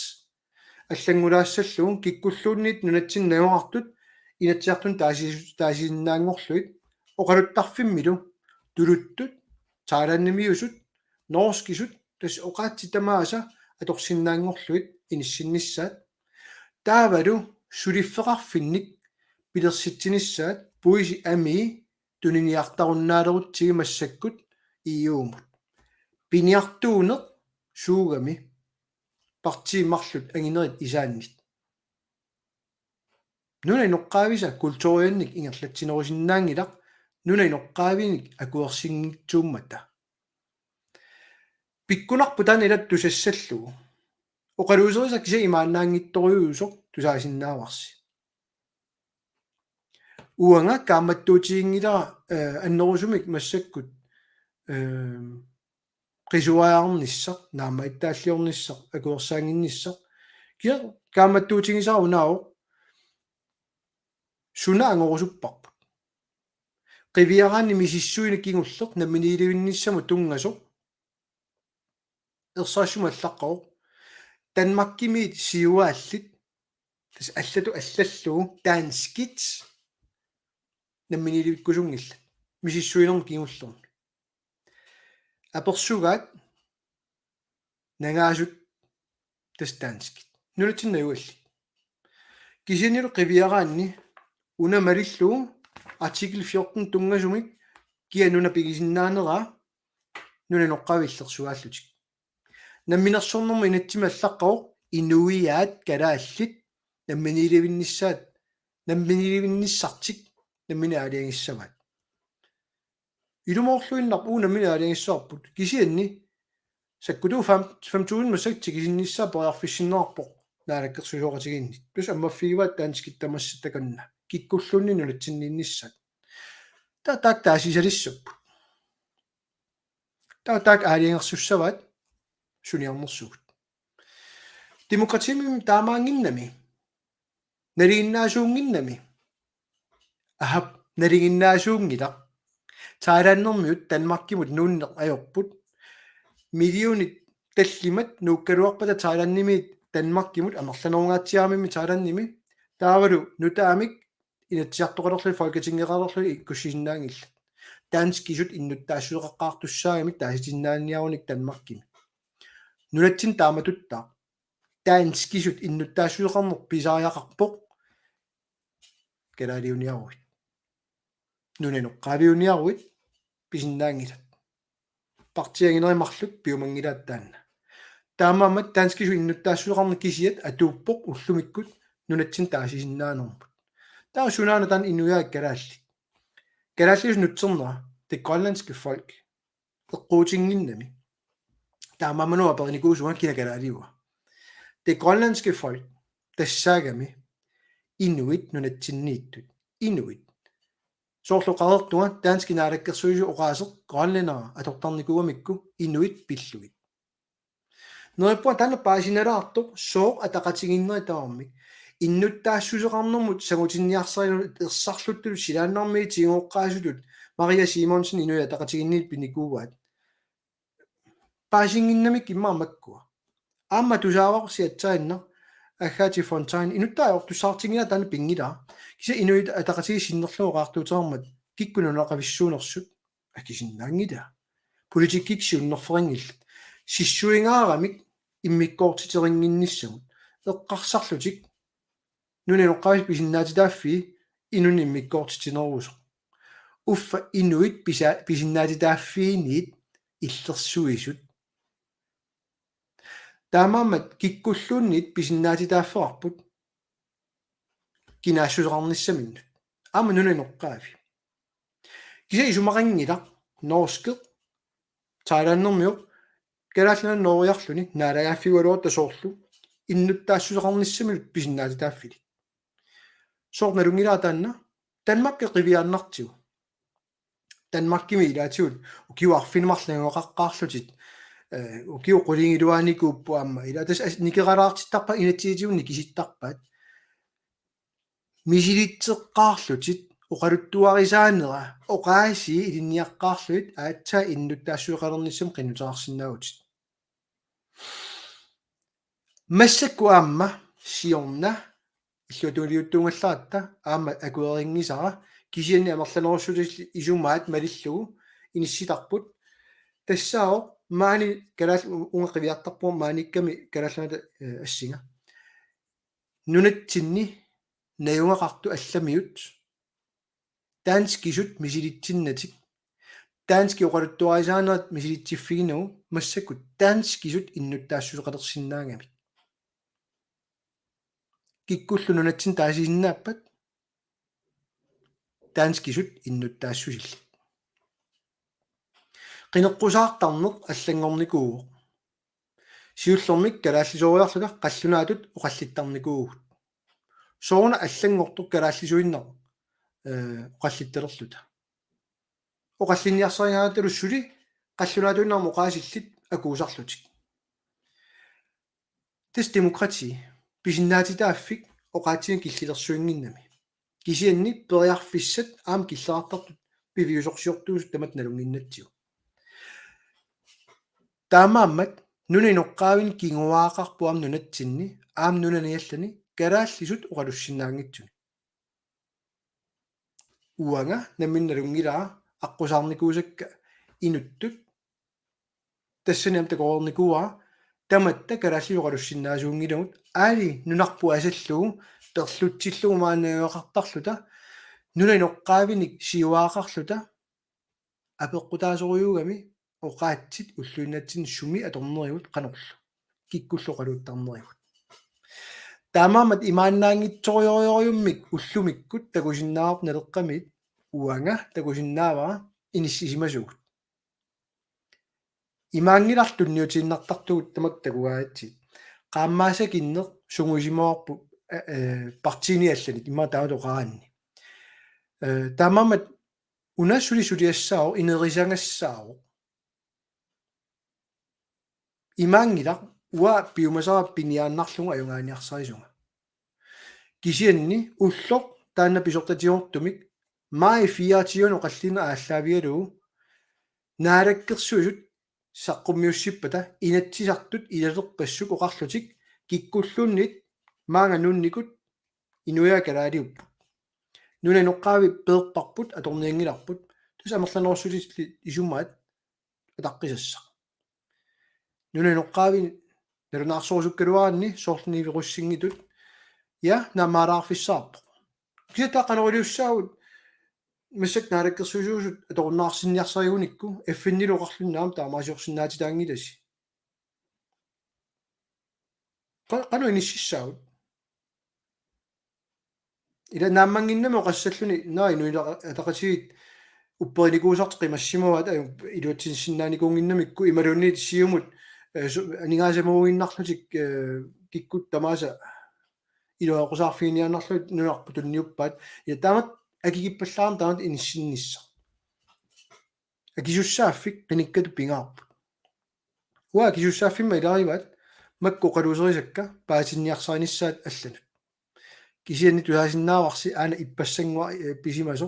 аллангулаассаллуун киккуллуунниит нунатсиннагоqartut инаtsiartun таасиннаангорлуит оқалуттарфиммилу тулуттут таалааннимиусут норскисут тас оқаатситамааса аторсиннаангорлуит иниссиннissaат таавалу сулиффеқарфинник пилерситсиниссаат пуиси ами туниниартаруннаалерутсиги массаккут июумут пиниартуунеқ суугами partiimmarlut anginerit isaannit nuna inoqqaavisa kultuuriannik ingerlatsinerusinnaangilaq nuna inoqqaavinik akuersinngitsuummata pikkunarpu tanilat tusassallugu oqaluuserisa kisa imaannaangittoriuusoq tusaasinnaavарси uanga kaammattuutiingilaa annerusumik massakkut qisuaarnissaq naama ittaalliornissaq akuersaanginnissaq kia kaammattuutigisaarunaao suna angorusupparput qiviaraanni misissuinik kingulleq namminiilivinnissamu tungasoq ersaassumu allaqqao Danmarkimiit siuaallit tas allatu allallugu taanskit namminiilivikkusungilla misissuinermu kingullermu apersugaat nangaasut tastaanskit nunatsinnajualli kisinilu qiviaraanni unamalillugu artikel 14 tungasumik kia nuna pigisinnaanera nuna noqqavillersuaallutik namminersornermu inatsima allaqqao inuiaat kalaallit namminiilivinnissartik nammini aaliangissavaat ilumorluinnarpu nammini aaliangissaarput kisianni sakkutuu 5000 masakti kisinnissaa poriarfissinnerarpoq naalakkersusoqatiginnit plus ammaffigivaat taanskittamassatakanna kikkullunni nunatsinniinnissat taak taasisalissapput taak aaliangersussavaat suniarnersugut demokratiimim taamaanginnami naliginnaasuunginnami ahap naliginnaasuungilaq taalaannermiut Danmarkimut nuunneq ajorput millionit tallimat nuukkaluarpata taalaannimi Danmarkimut amerlanerungaatiaamimi taalaannimi taavalu nutaamik inatsiartoqalerlu folketingeqalerlu ikkussiinnaangilla taanskisut innuttaassuuqaqqaartussaagami taasitinnaanniarunik Danmarkimi nunatsin taamatuttaa taanskisut innuttaassuuqarner pisaariaqarpoq kalaaliuniaruit nunanoqqaaviuniaruit pisinnaangilat partianginerimarluk piumangilaat taanna taamaamat taanskisu innuttaassuuqarner kisiat atuuppoq ullumikkut nunatsin taasisinnaanермут taa sunaana tan inuyaak kalaallis nutsernera det grønlandske folk eqquutinginnami taamaamanu apernikuusuga kina kalaaliua det grønlandske folk tassaagami inuit nunatsinniittut inuit soorluqalertuga taanski naalakkersuisu oqaaseq grønlændere atortarnikuamikku inuit pillugit neripua tanna paasinalaartoq sooq ataqatiginneritarmik innuttaassuseqarnermut sagutinniarsarilu ersarluttulu silaannarmi tiingoqqaasutut Maria Simonsen inuit ataqatiginniit pinikuuvaat paasinginnamik immaamakkua aamma tusaavaqsiatsainna aggaati Fontaine inuttaa tanna pingila kisa inuit ataqatigisinnerluoqaartuutermat kikkununaqavissuunersut akisinnaangila политиккиксиуннерферингилла сиссуингаарамик иммиккоортитерингинниссагут эққарсарлутик нуненоққавис писиннаатитааффи инун иммиккоортитинерусо уффа инуит писиннаатитааффииниит иллерсуисут таамаамат киккуллуунниит писиннаатитааффеқарпут кинаассусеқарниссаминнут аама нуненоққаафи киса исумақангила норскеқ тайлааннэрмиоқ калааллана нориарлуни наалагааффигуалуат тасоорлу иннуттаассусеқарниссамилут писиннаатитааффили соорналунгилаа таанна Danmark qivианнартигу Danmarkimi илаатигут укиуарфинмарлангоқаққаарлутит укиу qulingилуааникууппуамма ила тас никералаартиттарпа инатсиитигунни киситтарпаат мисилитсеққаарлутит оқалуттуарисаанера оқааси илинниаққаарлуит аатсаа иннуттаассуеқалерниссам qinnuteqarsinnaagutit массаккуаамма сиорна иллутулиуттунгалларатта аама акуерингисара кисианни амерланерусулис исумаат малиллугу инисситарпут тассао маани калаал унгақивиартарпуа maanikками калаалланата ассинга нунатсинни наюнгақарту алламиут данскисут мисилитсиннатик дански оқалуттуарисаанерат мисилитсиффигинагу массаккут данскисут иннуттаассусеқалерсиннаангами киккуллунунатсин таасисиннааппат данскисут иннуттаассусилла qinеққусаартарнеқ аллангорникууго сиуллэрмик калааллисориарлука қаллунаатут оқаллиттарникуугут соорна аллангортук калааллисуиннер оқаллитталерлута оқаллинниарсаригааталуссули қаллунаатуиннармо оқаасиллит акуусарлутик тис демократи писиннаатитааффик оқаатсин киллилерсуингиннами кисианни периарфиссат аам киллаартартут пивиусорсиортуус тамат налунгиннатсиу таамааммат нуненоққаавин кингуаақарпуам нунатсинни аам нунаниаллани калааллисут оқалуссиннаангитсуни уанга наминналунгилаа аққусаарникуусакка инуттут тассаниам такоорникуа таматта калааллиоқалуссиннаасуунгилагут аали нунарпу асаллугу терлутсиллугу маанагеқартарлута нунаноққаавиник сиуаақарлута апеққутаасориугами оқаатсит уллуиннатсин суми аторнериут қанорлу киккуллоқалуттарнериут таамаамат имааннаангитсориориуммик уллумиккут такусиннаарп налеққамит уанга такусиннаавара иниссисимасугут имаангилартунниутииннартартугут тамак такугаатсит qaammaasakиннеқ сунгусимоорпу партини алланит имма таалоқаранни таамаамат унассулисулиассао инерисангассао имаангилақ уа пиумасара пиниааннарлуга аюнгааниарсарисунга кисианни уллоқ таанна писортатиортумик май фиатиуно қаллина ааллаавиалуу наалаккерсуисут саққуммиуссиппата инатсисартут илалерпассук оқарлутик киккуллуннит маанга нунникут инуя калаалиуппу нунаноққаави пеерпарпут аторниангиларпут тус амерланерсулисли исумаат атаққисассақ нунаноққаави налунаарсорусуккалуаранни соорлнивируссингитут я намаараарфиссаарпо кисатааққанерулиуссаагут массак наалаккерсуусуусут аторнаарсинниарсаригуникку эффиннилоқарлуннаам таамаасиорсинаатитаангиласи qanu inisissaagut ila naammanginnamo qassalluni naa inuila ataqasiit upperinikusart qimassimuat iluatsinsinnaanikuunginnamikku imalunniit siumut aningaasamuuginnarlutik kikkut tamaasa iluaqusarfiiniannarlut nunarputunniuppaat ila taamat akigippallaaram taamat inissinissa akisussaafik qinikkatu pingaarpu wa akisussaafimma ilarivat makku qaluuserisakka paasinniarsaanissaat allanut kisianni tusaasinnaavarsi aana ippassangua pisimaso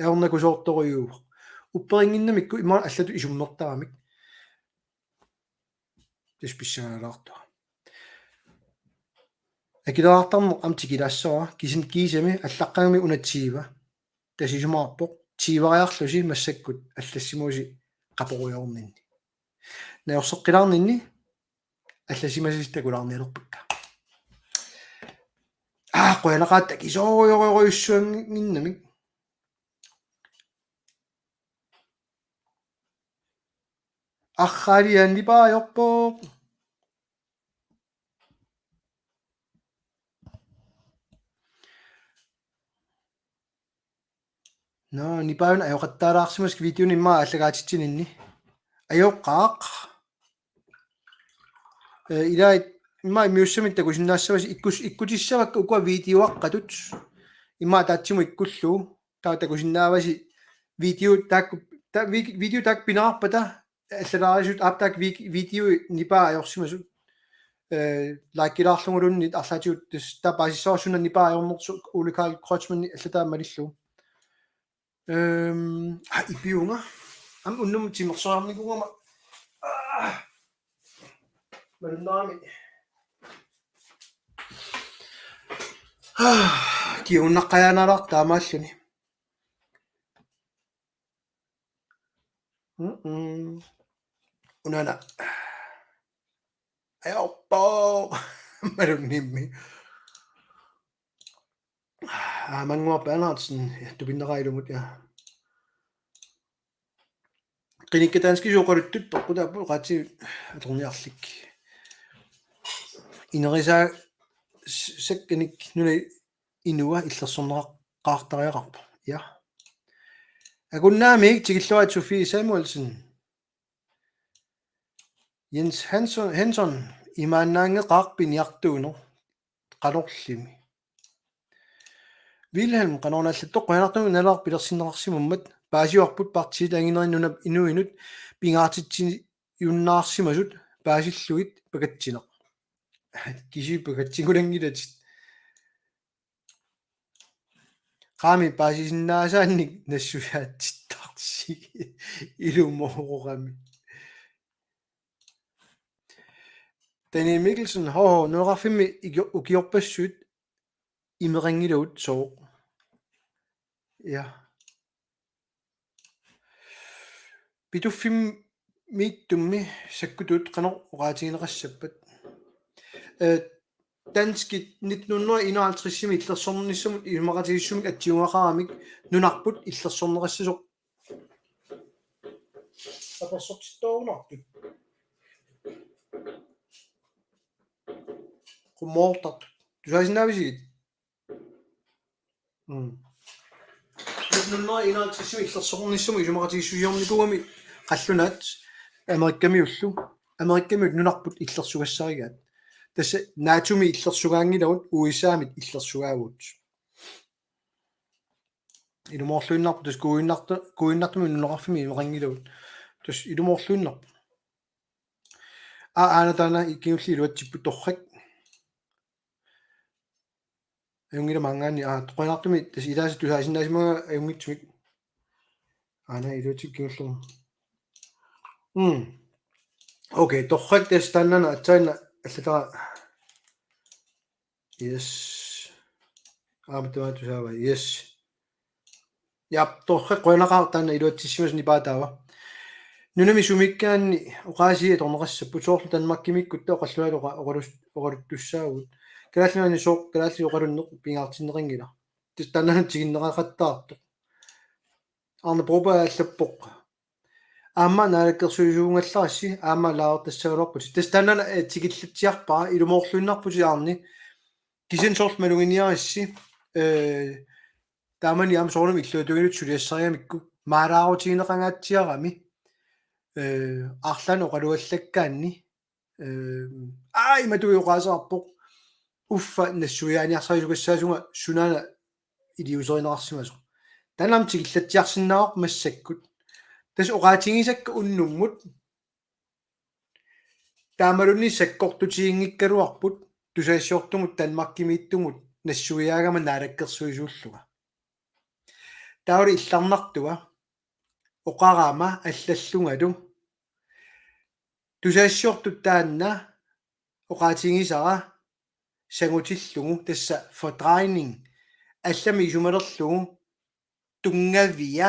aornakusoortoriuuq upperinginnamikku imma allatu isummertaramik tispissanalaartua akilaraartarneq am tikilaassoa kisin kiisami allaqqangami unatsiiva tasisumaarpoq tiivariarlusi massakkut аллассимууси qaporuyorninni naorseqqilarninni алласимасис такулаарниалерпакка qoyanaqaatta kisoriorioruyussuanginnamik арраалиааннипаajorpoq no nipaun ajoqattaalaarsimas videoнимmaa аллагаатитсининни ajоqqaaq илаит имма миуссамит такусиннаассавас иккутиссавакка укуа видеоаққатут имма таатсиму иккуллуу таа такусиннааваси видео таак пинаарпата аллалаарисут аптаак видео нипаа ajorsimasut лайкилаарлугулуннит арлаатиут таа пасиссоорсуна нипаа ajorнэрсу уликаал крочманни аллатаамалиллу ипиунга ам уннум тимерсоарникунгама малуннаами киуннаққаяанаалаар таамааллуни унана аёппо малуннимми мангуа Bernhardsen тупиннераилумут я клиниккатаански соқалуттут тоққутааппу qaati аторниарлик инерисаа сакканик нуна инуа иллерсорнеқартариақарпу я агуннаамик тигиллуат Sofie Samuelsen Jens Hansen имааннаангеқарпиниартуунер қалорлими Wilhelm qanornaallattoq qanartugu nalar pilersinnerarsimummat paasiuarput partiit anginerinunap inuinut pingaartitsini yunnaarsimasut paasilluit pakatsineq kisi pakatsingulangilatit qaami paasisinnaasaanik nassuyaatittarsi ilumororami Daniel Mikkelsen nuqarfimmi ukiorpassuut imeringiluut sooq ja pituffim miittummi sakkutut qanor oraatigineqassappat danskit 1951 illersornissumut ilmaqatigissumik atsiungaqaramik nunarput illersorneqassasuq apersortittoorunartut qummoortart tusaasinnaavisiit нуннаа илэрсорнissumi илумақатигиссуйорникугами қаллунаат америкками нунарпут иллерсугассаригаат тасса наатуми иллерсугаангилавут уисаамит иллерсугаавут илумоорлуиннарпу тас куиннартуми нунеқарфими имеқангилавут тас илумоорлуиннарпу аанатана иккиулли илуатсиппут торрак Ungila mangaani toqinartumi tas ilaasa tusaasinnaasimaga ayungitsumik ana iluutikkiullu okay torrak tas tannana atsaina allatara yes aamatuat tusaava yes yap torrak qoinaqaar tanna iluatsissimas nipaataava nunami sumikkaanni oqaasi torneqassappu soorlu tanmakkimikkutta oqallualuqa oqaluttussaagut Kalaalluani sooq kalaalli oqalunneq pingaartinneqingila tis tannan tiginneqaqattaartu arne proba allappoq aamma naalakkersuusuungallarassi aamma laaortassagulorput tis tannan tigillatiarpaa ilumorluinnarputi aarni kisin soorl malunginiarissi taamani aam soornum illuutuginut suliassariamikku maalaarutigineqangaatsiarami arlan oqaluallakkaanni imatuuqaasarpoq uffa nassuyaaniarsarisugassaasunga sunana iliuserineraarsimasu tanam tigillatiarsinnaaq massakkut tas oqaatigisakka unnummut taamalunni sakkortutiingikkaluarput tusaassiortumut tanmakkimiittumut nassuyaagama naalakkersuisuulluga tauli illarnartuga oqaraama allallungalu tusaassiortut taanna oqaatigisara sangutillugu tassa fordrejning allami isumalerlugu tungavia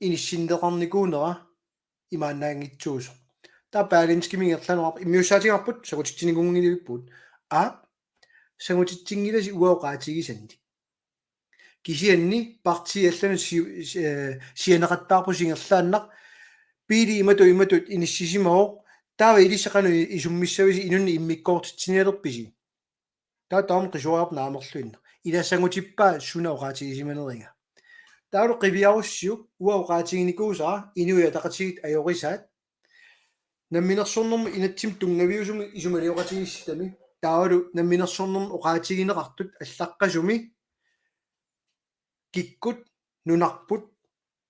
инissиннеқарникуунера имааннаангитсуусо таа паалинскимингерланерап иммиуссаатигарпут сагутитсинигунгилиппут сагутитсингиласи уаоqaатигисанни кисианни партиаллану сианеқаттаарпу сингерлааннақ пили иматут иниссисимаоқ таава илисақану исуммиссависи инунни иммиккоортитсиниалерписи таа таам қисуарап наамерлуинна илассангутиппаа сунаоqaатигисиманеринга таалу қивиаруссиу уаоqaатигиникуусаа инуя тақатигит аёрисаат намминерсорнэрму инатсим тунгавиусуми исумалиоqatigисситами таалу намминерсорнэрму оqaатигинеқартут аллаққасуми киккут нунарпут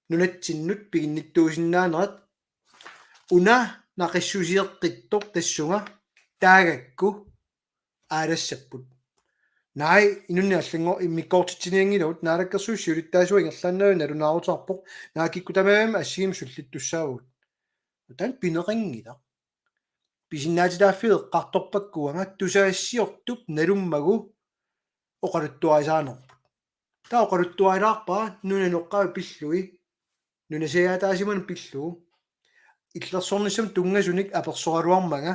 нунатсиннут пигинниттуусиннаанерат уна нақиссусиеққиттор тассунга таагакку аалассаппут наи инунни алланго иммиккоортитсиниангилут наалаккерсуиссиулиттаасуа ингерлааннаа налунаарутарпоқ наакиккутамаама ассигим суллиттуссаагут тан пинеқингила писиннаатилааффиеққарторпаккуанга тусаассиортуп налуммагу оқалуттуасаанерпут таа оқалуттуалаарпаа нунаноққава пиллуи нунасиаатаасиман пиллуу иллерсорнissam тунгасуник аперсоралуармага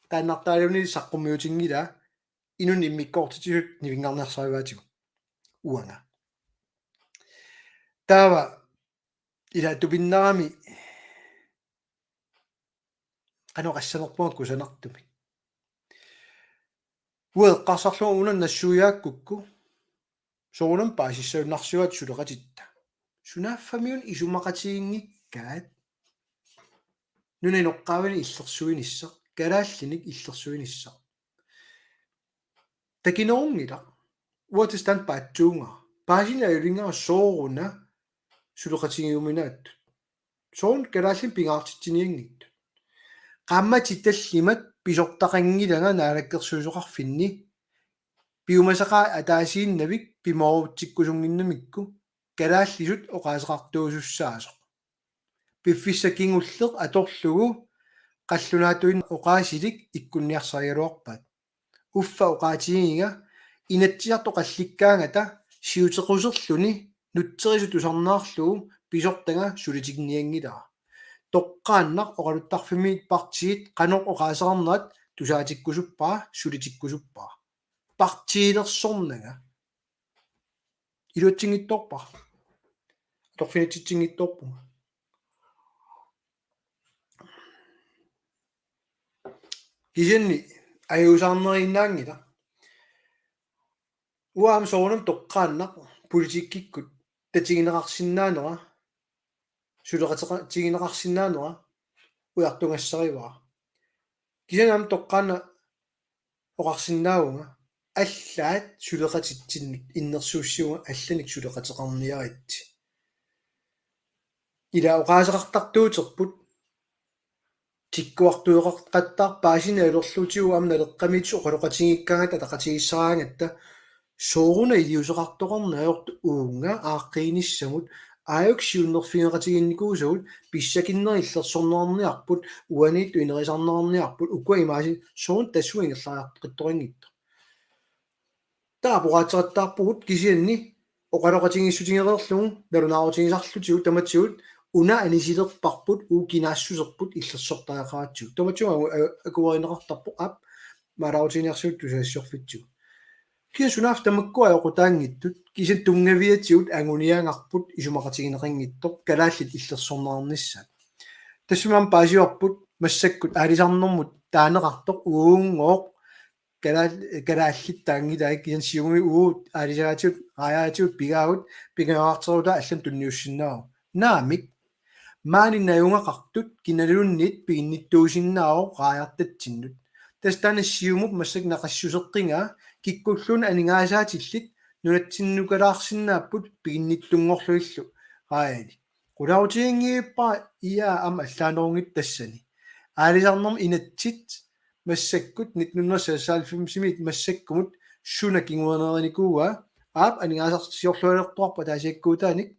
тааннартаалуни саққуммиутингила инун иммиккоортитигут нивингаарнерсааваатигу уанга таава ила тупиннарами каноқассанерпуакку санартуми уеққарсарлуа унан нассуяаккукку соонам паасиссауннарсуат сулеқатитта сунааффамиун исумақатигингиккаат нунаноққаавани иллерсуинисса калааллиник иллерсуинисса такиноонгила уатистан паатсуунга паасина юлингаа сооруна сулеқатигиуминаатту соон калааллин пингаартитсиниангитту qammatitallимат писортақангилага наалаккерсуусоқарфинни пиумасақаа атаасииннавик пимоорутсиккусунгиннамикку калааллисут оqaасеқартуусуссаасоқ пиффиссакингуллеқ аторлугу қаллунаатуин оqaасилик иккунниарсариалуарпаат уффа оqaатигига инатсиарто қалликкаангата сиутеқусерлүни нутсерису тусарнаарлугу писортага сулитигниангилаа тоққааннақ оқалуттарфимиит партиит қаноқ оqaасеқарнерат тусаатиккусуппаа сулитиккусуппаа партиилерсорнага илуатсингитторпа торфинитсингитторпунга кисенни аюусаарнериннаангила уаам соонам тоққааннақ политиккиккут татигинеқарсинаанера сулеқатигинеқарсинаанера уяртунгассариваа кисенам тоққаана оқарсиннаавунга аллаат сулеқатитсиннут иннерсууссиуга алланик сулеқатеқарниаритти ила оqaасеқартартуутерпут тиккуартуеқартар паасина илерлутигу амналеққамитсу оқалоқатигиккагата тақатигиссараангатта сооруна илиусеқартоқарнааворту уунга ааққииниссамут ааюксиуннерфингеқатигинникуусагут писсакиннериллерсорнерниарпут уаниитту инерисарнерниарпут уккуа имааси соон тассуингерлаариаққитторингитто таапугаатсеқаттаарпугут кисианни оқалоқатигиссутингерерлугу налунаарутигисарлутигут таматсигут уна анисилерпарпут уукинаассусерпут иллерсортаақаатсигут таматсуга акуаринеқартарпу ап малаутиниарсуут тусаассиорфитсигу кисунаф тамаккуа оқутаангиттут кисан тунгавиатсигут ангуниаангарпут исумақатигинеқингиттоқ калааллит иллерсорнернissaат тассумаам паасиорпут массаккут аалисарнэрмут таанеқартоқ уунгооқ калааллит таангилаа кисан сиуми уут аалисагаатиут ааяатиут пигаагут пигаартерута аллам тунниуссиннаау наамик мааниннаюнгақартут киналуннит пигинниттуусиннаау qaajартатсиннут тастана сиумуп массак нақассусеққинга киккуллуна анингаасаатиллит нунатсиннукалаарсиннааппут пигинниттунгорлуиллу qaajани qulautiingiippa ia am allaaneruнгит тассани аалисарнерм инатсит массаккут 1995 массаккумут суна кингуанерникууа аап анингаасарсиорлуалертуарпа таасиаккуутааник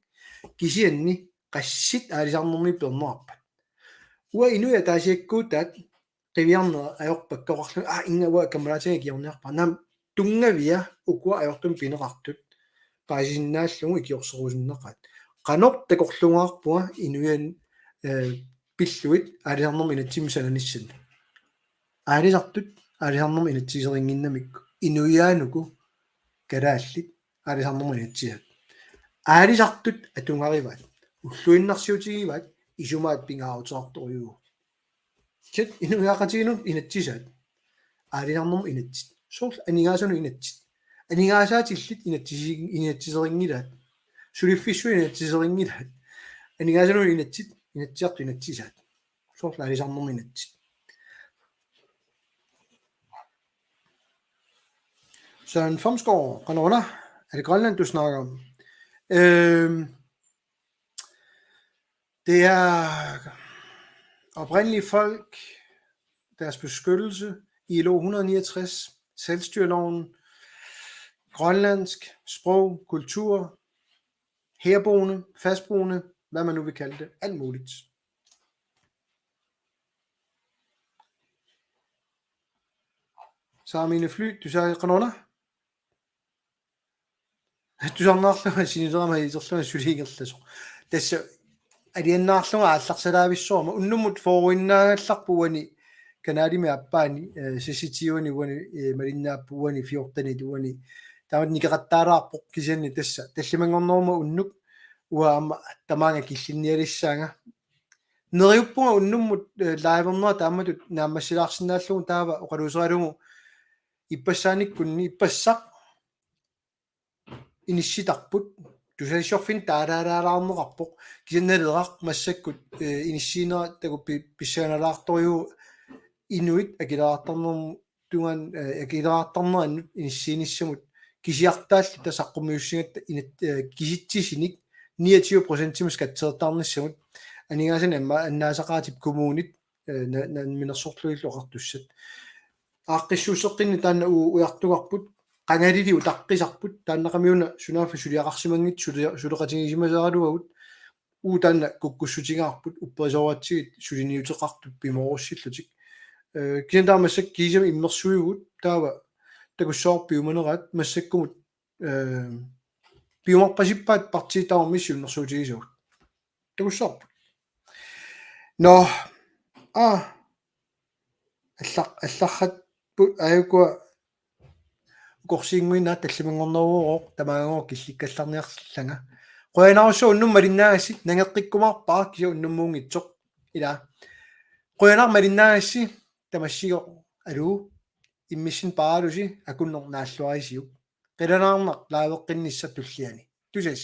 кисианни qassит аалисарнерми пернераппат уа инуя таасиаккуутаат qivиарнера аёрпаккоқарлу ингауа камалаатига киорниарпа нам тунгавиа укуа аёртум пинеқартут паасиннааллугу икиорсерусиннеқат qanor takorlungaarpuga inuyan pilluit aalisarnermi inatsimisananissana aalisartut aalisarnermi inatsiiseringinnamik inuyaanuku kalaallit aalisarnermi inatsiat aalisartut atungarivat уллуиннарсиутигиват исумаат пингаарутеқарторюу чит инуяақатигинут инатсисаат аалиарнерм инатсит сорл анигаасуну инатсит анигаасаатиллит инатсисерингилаат сулиффиссу инатсисерингилаат анигаасуну инатсит инатсиарту инатсисаат сорл аалисарнерм инатсит Søren Fomsgaard, Grønland, er det Grønland, du snakker om? Det er oprindelige folk, deres beskyttelse, ILO 169, selvstyreloven, grønlandsk, sprog, kultur, herboende, fastboende, hvad man nu vil kalde det, alt muligt. Så mine fly, du sagde Grønland? Du sagde nok, at jeg synes, det er алианнаарлунга аалларсалаависсуарма уннумут форуиннаагалларпуани канаалими аппаани сиситиуани уани малиннааппуани фиортани туани таамат никеқаттаалаарпоқ кисианни тасса таллимангорнорма уннук уаама тамаанга киллинниалиссаага нериуппунга уннуммут лайвернера тааматут нааммассилаарсинааллугу таава оқалуусералугу иппассааниккунни иппассақ инисситарпут тусаисорфин таалаалаалаарнеқарпоқ кисинналерақ массаккут иниссиинера такуппи писсааналаарторюу инуит акилаартарнерму туган акилаартарнераннут иниссииниссамут кисиартаалли тасаққумиуссигатта киситсисиник 29% скатсеэртаарниссамут анигаасани аннаасақаатип коммунит минерсорлуиллу оқартуссат ааққиссуусеққинни таана уяртугарпут qangaliliu taqqisarput taannaqamiuna sunaafa suliaqarsimangit suleqatigisimasaaluagut uutaanna kukkussutigaarput upperisoratsigit suliniuteqartut pimorussillutik kisantaamassak kiisami immersuigut taava takussoorpiumaneraat massakkumut piumarpasippaat partiitaarmissu immersuutigisugut takussoorput no алларратпут аюкуа корсингуинаа таллимангорнеруоқ тамаагоо килликкалларниарллага qoyanarussu unnum malinnaassit nangeqqikkumarpaa kisa unnummuungitsoq ila qoyanar malinnaassi tamassigo aluu immissin paalusi akunnor naalluarisiu qilanaarnaq laaveqqinissa tulliani tusas